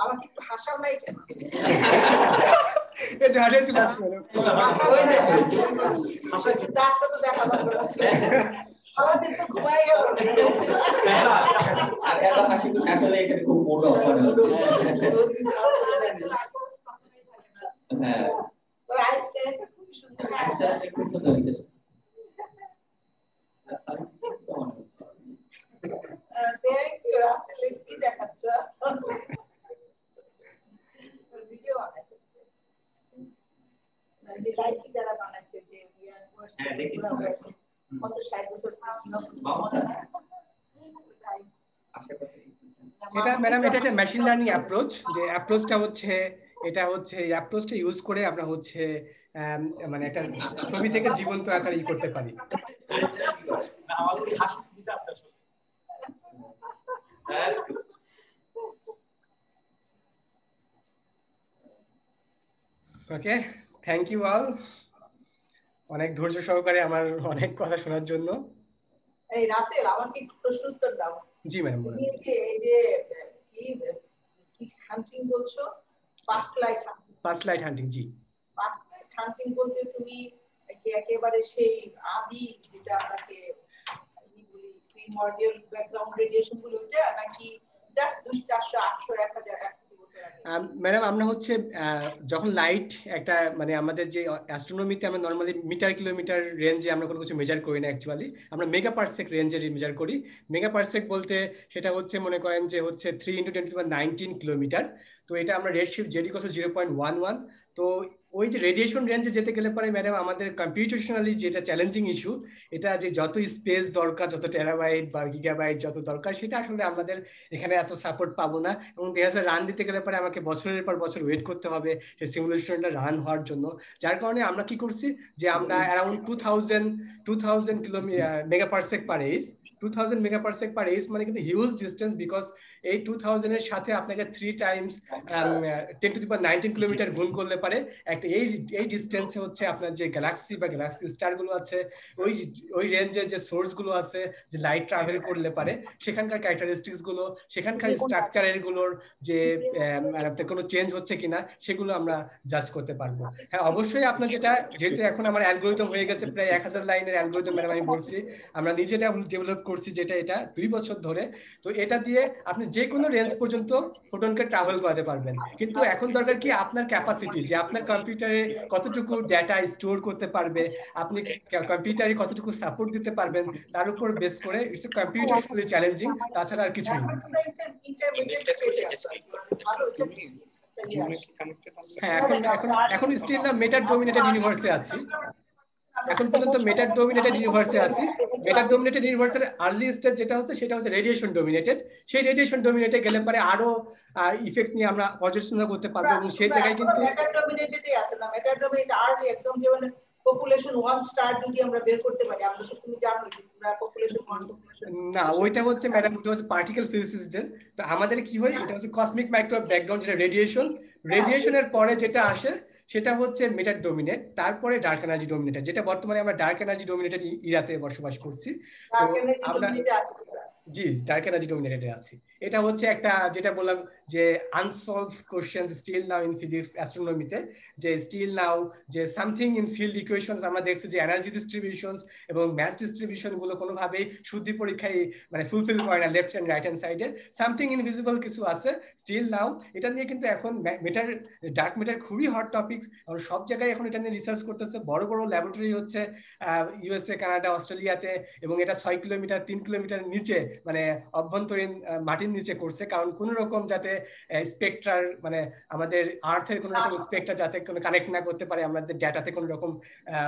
আমাকে একটু হাসাও নাই কেন? ডাক্তার তো দেখা দরকার আছে, আমাদের তো ঘুমাই গেল। আসলে এটা খুব বড় হ্যাঁ, তো আইনস্টাইনটা খুব সুন্দর। আচ্ছা খুব সুন্দর। থ্যাংক ইউ রাসেল, কি দেখাচ্ছ? ভিডিও বানাচ্ছে যে লাইভটি যারা বানাচ্ছে যে কত 60 বছর এটা ম্যাডাম, এটা একটা মেশিন লার্নিং অ্যাপ্রোচ। যে অ্যাপ্রোচটা হচ্ছে এটা হচ্ছে এই অ্যাপ্রোচটা ইউজ করে আমরা হচ্ছে মানে একটা ছবি থেকে জীবন্ত আকারে করতে পারি। ওকে, থ্যাংক ইউ অল, অনেক ধৈর্য সহকারে আমার অনেক কথা শোনার জন্য। এই রাসেল, আমাকে একটু প্রশ্ন উত্তর দাও। জি ম্যাডাম। তুমি এই যে কি হান্টিং বলছো, ফার্স্ট লাইট হান্টিং। জি, ফার্স্ট লাইট হান্টিং বলতে তুমি একেবারে সেই আদি যেটা আমাকে বলি প্রিমর্ডিয়াল ব্যাকগ্রাউন্ড রেডিয়েশন গুলো, ওটা নাকি জাস্ট 200, 400, 800, 1000 ম্যাডাম আমরা হচ্ছে যখন লাইট একটা মানে আমাদের যে অ্যাস্ট্রোনমিতে আমরা নরমালি মিটার কিলোমিটার রেঞ্জে আমরা কোনো কিছু মেজার করি না, অ্যাকচুয়ালি আমরা মেগা পারসেক রেঞ্জে মেজার করি। মেগা পারসেক বলতে সেটা হচ্ছে মনে করেন যে হচ্ছে 3 × 10⁻19 কিলোমিটার। তো এটা আমরা রেডশিফট জেড ইকুয়াল টু 0.11। তো ওই যে রেডিয়েশন রেঞ্জে যেতে গেলে পরে ম্যাডাম আমাদের কম্পিউটেশনালি যেটা চ্যালেঞ্জিং ইস্যু, এটা যে যত স্পেস দরকার, যত টেরাবাইট বা গিগাবাইট যত দরকার, সেটা আসলে আমাদের এখানে এত সাপোর্ট পাবো না। এবং দেখা যাচ্ছে রান দিতে গেলে পরে আমাকে বছরের পর বছর ওয়েট করতে হবে সেই সিমুলেশনটা রান হওয়ার জন্য। যার কারণে আমরা কি করছি যে আমরা অ্যারাউন্ড 2000 মেগা পারসেক পার এইজ, 2000 মেগা পারসেক পার এইজ মানে কিন্তু হিউজ ডিস্টেন্স। বিকজ এই 2000 এর সাথে আপনাকে 3 টাইমস 10⁻19 কিলোমিটার গুণ করলে পারে একটা এই ডিস্টেন্সে হচ্ছে আপনার যে গ্যালাক্সি বা গ্যালাক্সি স্টার গুলো আছে, ওই রেঞ্জের যে সোর্স গুলো আছে, যে লাইট ট্রাভেল করলে পারে সেখানকার ক্যারেক্টারিস্টিক্স গুলো, সেখানকার স্ট্রাকচারের গুলোর যে কোনো চেঞ্জ হচ্ছে কিনা সেগুলো আমরা জাজ করতে পারবো। হ্যাঁ অবশ্যই আপনার যেহেতু এখন আমার অ্যালগোরিদম হয়ে গেছে প্রায় 1000 লাইনের অ্যালগোরিদম, ম্যাডাম আমি বলছি আমরা নিজেটা ডেভেলপ করছি, যেটা এটা 2 বছর ধরে। তো এটা দিয়ে আপনি যে কোনো রেঞ্জ পর্যন্ত ফোটনকে ট্রাভেল করাতে পারবেন। কিন্তু এখন দরকার কি আপনার ক্যাপাসিটি, যে আপনার কম্পিউটারে কতটুকু ডেটা স্টোর করতে পারবে, আপনি কম্পিউটারে কতটুকু সাপোর্ট দিতে পারবেন, তার উপর বেস করে ইটস কম্পিউটেশনালি চ্যালেঞ্জিং, তাছাড়া আর কিছুই না। হ্যাঁ এখন স্টিল না মেটার ডোমিনেটেড ইউনিভার্সে আছি, এখন পর্যন্ত মেটার ডোমিনেটেড ইউনিভার্সে আছি। মেটার ডোমিনেটেড ইউনিভার্সের আর্লি স্টেজ যেটা হচ্ছে সেটা হচ্ছে রেডিয়েশন ডোমিনেটেড। সেই রেডিয়েশন ডোমিনেটে গেলে পরে আরো ইফেক্ট নিয়ে আমরা পর্যালোচনা করতে পারবো। এবং সেই জায়গায় কিন্তু মেটার ডোমিনেটেডই আছে না, মেটার ডোমিনেট আর্লি একদম যেমন পপুলেশন 1 স্টার যদি আমরা বের করতে পারি, আমরা তো তুমি জানো যে তোমরা পপুলেশন 1 না, ওইটা হচ্ছে ম্যাডাম ওটা হচ্ছে পার্টিকেল ফিজিক্সের। তো আমাদের কি হয়, এটা হচ্ছে কসমিক মাইক্রোওয়েভ ব্যাকগ্রাউন্ড, যেটা রেডিয়েশনের পরে যেটা আসে সেটা হচ্ছে মেটার ডোমিনেট, তারপরে ডার্ক এনার্জি ডোমিনেটেড, যেটা বর্তমানে আমরা ডার্ক এনার্জি ডোমিনেটেড ইরাতে বসবাস করছি। তো আমরা জি ডার্ক এনার্জি ডোমিনেটেডে আছি। এটা হচ্ছে একটা যেটা বললাম যে unsolved question still now in physics অ্যাস্ট্রোনমিতে, যে স্টিল নাও যে সামথিং ইন ফিল্ড ইকুয়েশনস আমরা দেখছি যে এনার্জি ডিস্ট্রিবিউশনস এবং ম্যাস ডিস্ট্রিবিউশন গুলো কোনোভাবেই শুদ্ধি পরীক্ষায় মানে ফুলফিল করে না লেফট অ্যান্ড রাইট হ্যান্ড সাইডে, সামথিং ইনভিজিবল কিছু আছে স্টিল নাও। এটা নিয়ে কিন্তু এখন ম্যাটার ডার্ক ম্যাটার খুবই হট টপিক, আর সব জায়গায় এখন এটা নিয়ে রিসার্চ করতেছে। বড় বড় ল্যাবরেটরি হচ্ছে ইউএসএ, কানাডা, অস্ট্রেলিয়াতে, এবং এটা 6 কিলোমিটার 3 কিলোমিটার নিচে মানে অভ্যন্তরীণ মাটির নিচে করছে, কারণ কোন রকম যাতে স্পেকট্রার মানে আমাদের আর্থের কোন রকম স্পেকট্রা যাতে কোনো কানেক্ট না করতে পারে, আমাদের ডেটাতে কোন রকম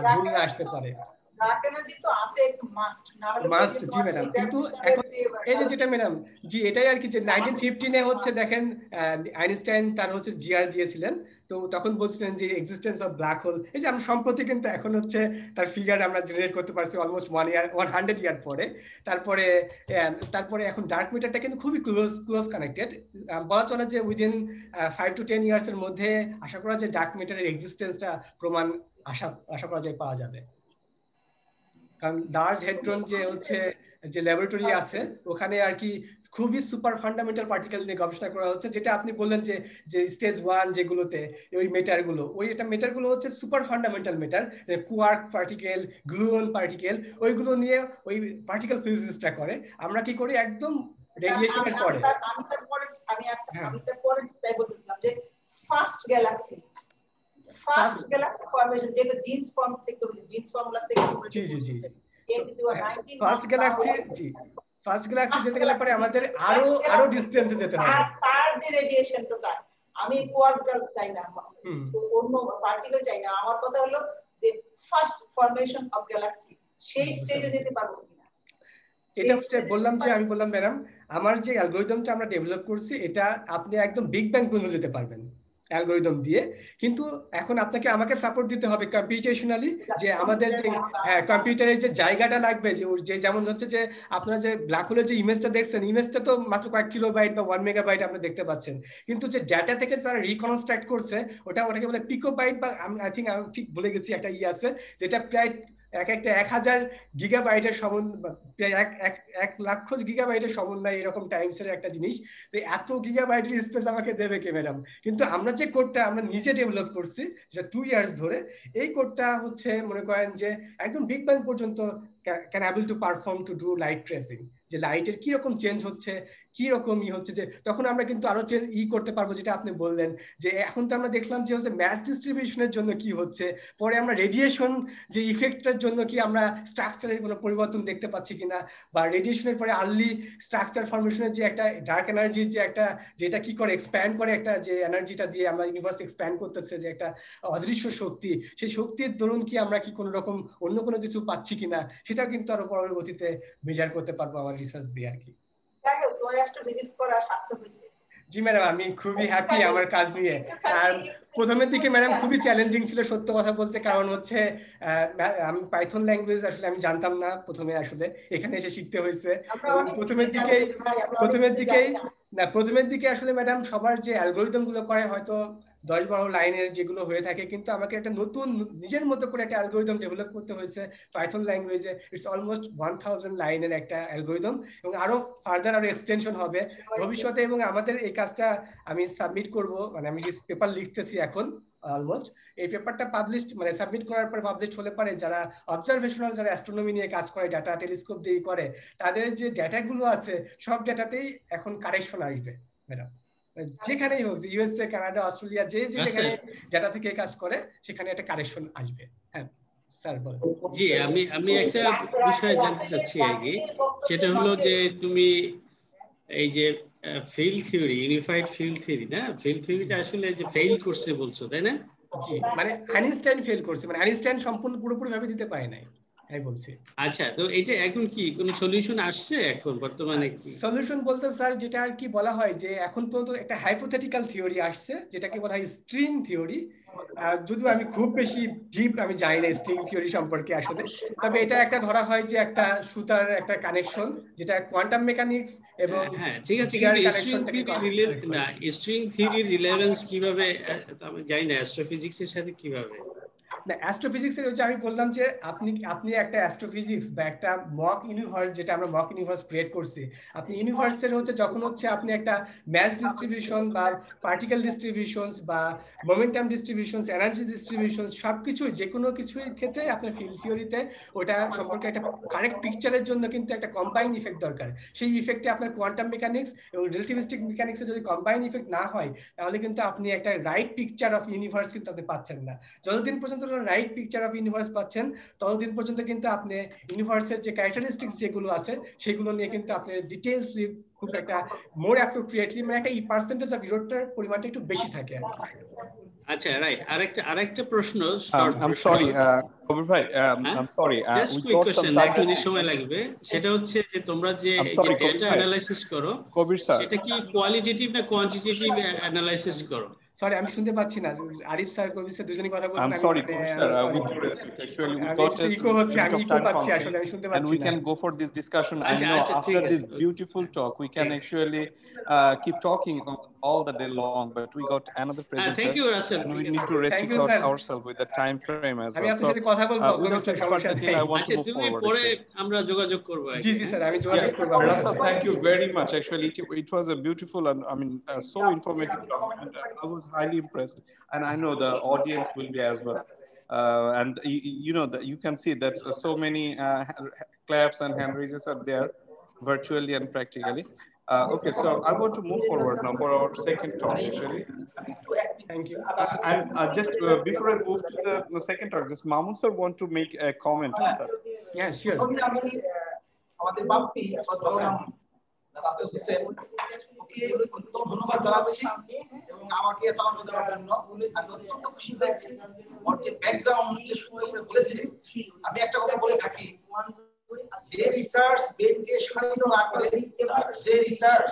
ভুল না আসতে পারে। ডার্ক এনার্জি তো আছে একটু মাস্ট, না হলে মাস্ট, জি ম্যাডাম। কিন্তু এখন এই যে যেটা ম্যাডাম, জি এটাই আর কি, যে 1915 হচ্ছে দেখেন আইনস্টাইন তার হচ্ছে জিআর দিয়েছিলেন, তো তখন বলছিলেন যে এক্সিস্টেন্স অফ ব্ল্যাক হোল। এই যে আমরা সম্প্রতি কিন্তু এখন হচ্ছে তার ফিগার আমরা জেনারেট করতে পারছি অলমোস্ট 100 ইয়ার পরে। তারপরে এখন ডার্ক ম্যাটারটা কিন্তু খুবই ক্লোজ কানেক্টেড, বলা চলে যে উইদিন 5 to 10 ইয়ার্স এর মধ্যে আশা করা যায় ডার্ক ম্যাটারের এক্সিস্টেন্সটা প্রমাণ আশা করা যায় পাওয়া যাবে। কারণ লার্জ হেড্রন যে হচ্ছে যে ল্যাবরেটরি আছে ওখানে আর কি খুবই সুপার ফান্ডামেন্টাল পার্টিকেল নিয়ে গবেষণা করা হচ্ছে, যেটা আপনি বললেন যে স্টেজ 1 যেগুলোতে ওই মেটারগুলো, এটা মেটারগুলো হচ্ছে সুপার ফান্ডামেন্টাল মেটার, কোয়ার্ক পার্টিকেল, গ্লুয়ন পার্টিকেল, ওইগুলো নিয়ে ওই পার্টিকেল ফিজিক্সটা করে। আমরা কি করি একদম রেডিয়েশনের পরে, আমি তার পরে তাই বলতেছিলাম যে ফার্স্ট গ্যালাক্সি ফরমেশন যেটা জিন্স ফর্ম থেকে, জিন্স ফর্মুলা থেকে, জি ফার্স্ট গ্যালাক্সি যেতে গেলে পরে আমাদের আরো ডিসটেন্সে যেতে হবে, তার যে রেডিয়েশন তো চাই, আমি কোয়ার্ক চাই না, অন্য পার্টিকেল চাই না, আমার কথা হলো যে ফার্স্ট ফরমেশন অফ গ্যালাক্সি সেই স্টেজে যেতে পারবো কিনা। এটা হচ্ছে আমি বললাম ম্যাডাম, আমার যে অ্যালগরিদমটা আমরা ডেভেলপ করছি এটা আপনি একদম বিগ ব্যাং পর্যন্ত যেতে পারবেন অ্যালগরিদম দিয়ে, কিন্তু এখন আমাকে সাপোর্ট দিতে হবে কম্পিউটেশনালি, যে আমাদের যে কম্পিউটারের যে জায়গাটা লাগবে, যে যেমন হচ্ছে যে আপনারা যে ব্ল্যাক হোলের যে ইমেজটা দেখছেন, ইমেজটা তো মাত্র কয়েক কিলোবাইট বা 1 মেগাবাইট আপনি দেখতে পাচ্ছেন, কিন্তু যে ডেটা থেকে যারা রিকনস্ট্রাক্ট করছে ওটাকে বলে পিকোবাইট, বা আই থিঙ্ক আমি ঠিক ভুলে গেছি একটা আছে, যেটা প্রায় একটা 1000 গিগাবাইটের প্রায় 1 লাখ গিগাবাইটের সমন্বয়, এরকম টাইমসের একটা জিনিস। তো এত গিগাবাইটের স্পেস আমাকে দেবে কে ম্যাডাম? কিন্তু আমরা যে কোডটা আমরা নিজে ডেভেলপ করছি যেটা 2 ইয়ার্স ধরে, এই কোডটা হচ্ছে মনে করেন যে একদম বিগ ব্যাং পর্যন্ত can able to perform to do light tracing, যে লাইটের কি রকম চেঞ্জ হচ্ছে, কি রকম হচ্ছে, যে তখন আমরা কিন্তু আরো করতে পারবো, যেটা আপনি বললেন যে এখন তো আমরা দেখলাম যে হচ্ছে ম্যাস ডিস্ট্রিবিউশনের জন্য কি হচ্ছে, পরে আমরা রেডিয়েশন যে ইফেক্টের জন্য কি আমরা স্ট্রাকচারের কোনো পরিবর্তন দেখতে পাচ্ছি কিনা, বা রেডিয়েশনের পরে আর্লি স্ট্রাকচার ফরমেশনের যে একটা ডার্ক এনার্জি যে একটা যেটা কি করে এক্সপ্যান্ড করে, একটা যে এনার্জিটা দিয়ে আমরা ইউনিভার্স এক্সপ্যান্ড করতেছে, যে একটা অদৃশ্য শক্তি, সেই শক্তির দরুন কি আমরা কি কোনো রকম অন্য কোনো কিছু পাচ্ছি কিনা, সেটা কিন্তু আরো পরবর্তীতে মেজার করতে পারবো আমার রিসার্চ দিয়ে আর কি। যাই হোক, তোমার অ্যাস্ট্রোফিজিক্স পড়া সার্থক হয়েছে। জি ম্যাডাম, আমি খুবই হ্যাপি আমার কাজ নিয়ে। আর প্রথমের দিকে ম্যাডাম খুবই চ্যালেঞ্জিং ছিল সত্য কথা বলতে, কারণ হচ্ছে আমি পাইথন ল্যাঙ্গুয়েজ আসলে আমি জানতাম না প্রথমে, আসলে এখানে এসে শিখতে হয়েছে। প্রথমের দিকে আসলে ম্যাডাম সবার যে অ্যালগরিদম গুলো করে হয়তো 10-12 লাইনের যেগুলো হয়ে থাকে, কিন্তু আমাকে একটা নতুন নিজের মতো করে একটা অ্যালগরিদম ডেভেলপ করতে হয়েছে পাইথন ল্যাঙ্গুয়েজে। ইটস অলমোস্ট 1000 লাইনের একটা অ্যালগরিদম, এবং আরো ফার্দার আরো এক্সটেনশন হবে ভবিষ্যতে। এবং আমাদের এই কাজটা আমি সাবমিট করব, মানে আমি পেপার লিখতেছি এখন অলমোস্ট। এই পেপারটা মানে সাবমিট করার পর পাবলিশ হলে পারে যারা অবজারভেশনাল, যারা অ্যাস্ট্রোনমি নিয়ে কাজ করে, ডাটা টেলিস্কোপ দিয়ে করে, তাদের যে ডেটাগুলো আছে সব ডেটাতেই এখন কারেকশন আসবে ম্যাডাম, যেখানেই হোক, ইউএসএ, কানাডা, অস্ট্রেলিয়া, যে যেখানে ডেটা থেকে কাজ করে সেখানে একটা কারেকশন আসবে। হ্যাঁ স্যার বলেন। জি, আমি একটা বিষয় জানতে চাচ্ছি আগে, সেটা হলো যে তুমি এই যে field theory, unified field theory, না ফিল্ড থিওরিটা আসলে যে ফেল করছে বলছো, তাই না? জি, মানে আইনস্টাইন ফেল করছে, মানে আইনস্টাইন সম্পূর্ণ পুরোপুরি ভাবে দিতে পারে নাই, আমি বলছি। আচ্ছা, তো এটা এখন কি কোনো সলিউশন আসছে এখন বর্তমানে? সলিউশন বলতে স্যার যেটা আর কি বলা হয় যে এখন পর্যন্ত একটা হাইপোথেটিক্যাল থিওরি আসছে, যেটাকে বলা হয় স্ট্রিং থিওরি। যদিও আমি খুব বেশি ডিপ আমি জানি না স্ট্রিং থিওরি সম্পর্কে আসলে, তবে এটা একটা ধরা হয় যে একটা সুতার একটা কানেকশন, যেটা কোয়ান্টাম মেকানিক্স এবং হ্যাঁ ঠিক আছে, স্ট্রিং থিওরির রিলেভেন্স কিভাবে আমি জানি না, অ্যাস্ট্রোফিজিক্স এর সাথে কিভাবে? না অ্যাস্ট্রোফিজিক্সের হচ্ছে আমি বললাম যে আপনি একটা অ্যাস্ট্রোফিজিক্স বা একটা মক ইউনিভার্স, যেটা আমরা মক ইউনিভার্স ক্রিয়েট করছি, আপনি ইউনিভার্সের হচ্ছে যখন হচ্ছে আপনি একটা ম্যাস ডিস্ট্রিবিউশন বা পার্টিকেল ডিস্ট্রিবিউশনস বা মোমেন্টাম ডিস্ট্রিবিউশনস, এনার্জি ডিস্ট্রিবিউশনস, সবকিছুই যে কোনো কিছুর ক্ষেত্রে আপনার ফিল্ড থিওরিতে ওটা সম্পর্কে একটা কারেক্ট পিকচারের জন্য কিন্তু একটা কম্বাইন ইফেক্ট দরকার। সেই ইফেক্টে আপনার কোয়ান্টাম মেকানিক্স এবং রিলেটিভিস্টিক মেকানিক্সে যদি কম্বাইন ইফেক্ট না হয়, তাহলে কিন্তু আপনি একটা রাইট পিকচার অফ ইউনিভার্স কিন্তু আপনি পাচ্ছেন না। যতদিন পর্যন্ত রাইট পিকচার অফ ইউনিভার্স পাচ্ছেন, ততদিন পর্যন্ত কিন্তু আপনি ইউনিভার্সের যে ক্যারেক্টারিস্টিক্স যেগুলো আছে সেগুলো নিয়ে কিন্তু আপনি ডিটেইলসলি খুব একটা মোর অ্যাপ্রোপ্রিয়েটলি, মানে একটা পার্সেন্টেজ অফ ইরোরটার পরিমাণটা একটু বেশি থাকে আর কি। আচ্ছা, রাইট। আরেকটা প্রশ্ন, I'm sorry, কবির ভাই, I'm sorry. Just We quick got question, some 1 time minute সময় লাগবে। সেটা হচ্ছে যে তোমরা যে I'm sorry, কবির ডেটা ভাই। অ্যানালাইসিস করো, কবির স্যার, সেটা কি কোয়ালিটেটিভ না কোয়ান্টিটেটিভ অ্যানালাইসিস করো? সরি আমি শুনতে পাচ্ছি না, আরিফ স্যার কবির স্যার দুজনেই কথা বলছেন। I'm sorry, Kabir sir, with due respect, actually we got a eco হচ্ছে, আমি bit of ইকো time পাচ্ছি আসলে, constraint, আমি শুনতে and পাচ্ছি we না। can go for this discussion. I আচ্ছা, know আচ্ছা, after ঠিক this আছে। beautiful talk, we can actually keep talking all the day long, but we got another presenter, thank you Russell. and we need to Thank you, restrict sir. ourselves with the time frame as আমি well. আপনার So, সাথে কথা বলবো কবির without sir, any সমস্যা further delay, নেই। I want আচ্ছা, to move তুমি forward. পরে Actually. আমরা যোগাযোগ করব। জি জি স্যার, আমি যোগাযোগ করবো। Russell, thank you very much. Actually, it was a beautiful and so informative document. I was highly impressed, and I know the audience will be as well. And you know that you can see that so many claps and hand raises are there, virtually and practically. Okay, so I want to move forward now for our second talk, actually. Thank you. And just before I move to the second talk, just Mamun sir want to make a comment on that. Yeah, sure. আমাদের বাপ্পি রাসেল হোসেন, ওকে ধন্যবাদ জানাচ্ছি এবং আমাকে এত আনন্দ দেওয়ার জন্য। আমি অত্যন্ত খুশি হয়েছি ওর যে ব্যাকগ্রাউন্ড যে সুন্দর করে বলেছে। আমি একটা কথা বলে থাকি, যে রিসার্চ ব্রেনকে শানিত না করে, যে রিসার্চ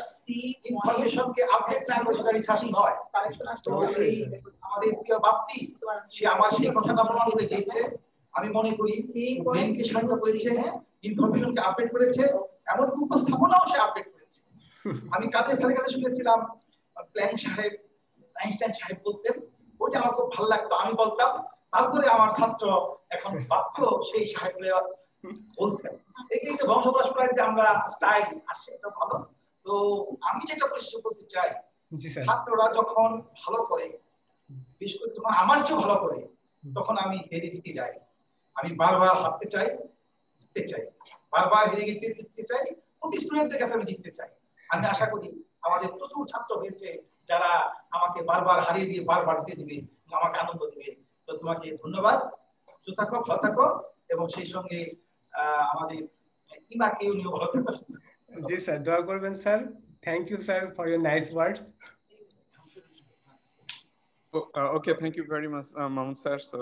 ইনফরমেশনকে আপডেট না করে, সেটা রিসার্চ নয়। তো এই আমাদের প্রিয় বাপ্পি, সে আমার সেই কথাটা প্রমাণ করে দিয়েছে। আমি মনে করি ব্রেনকে শানিত করেছে, ইনফরমেশনকে আপডেট করেছে, এমনকি উপস্থাপনাও সে আপডেট করেছে। আমি কাদের স্যারের কাছে শুনেছিলাম, প্ল্যাঙ্ক সাহেব, আইনস্টাইন সাহেব বলতেন, ওইটা আমার খুব ভালো লাগতো, আমি বলতাম। তারপরে আমার ছাত্র এখন বাপ্পিও সেই সাহেবরা বলছেন। এই যে বংশ পরম্পরায় আমরা স্টাইল আসছে, এটা ভালো। তো আমি যেটা পরিষ্কার করতে চাই, ছাত্ররা যখন ভালো করে, বিশেষ করে যখন আমার চেয়ে ভালো করে, তখন আমি হেরে জিতে যাই। আমি বারবার হারতে চাই, জিততে চাই, বারবার হেরে গিয়ে জিততে চাই, প্রতি স্টুডেন্টের কাছে আমি জিততে চাই। আমি আশা করি আমাদের প্রচুর ছাত্র হয়েছে যারা আমাকে বারবার হারিয়ে দিয়ে বারবার জিতে দিবে, আমাকে আনন্দ দিবে। তো তোমাকে ধন্যবাদ, সুস্থ থাকো, ভালো থাকো, এবং সেই সঙ্গে আমাদের ইমাকে উনিও ভালো থাকো। জি স্যার, দোয়া করবেন sir. Thank you sir for your nice words. Okay, thank you very much, Mamun sir. So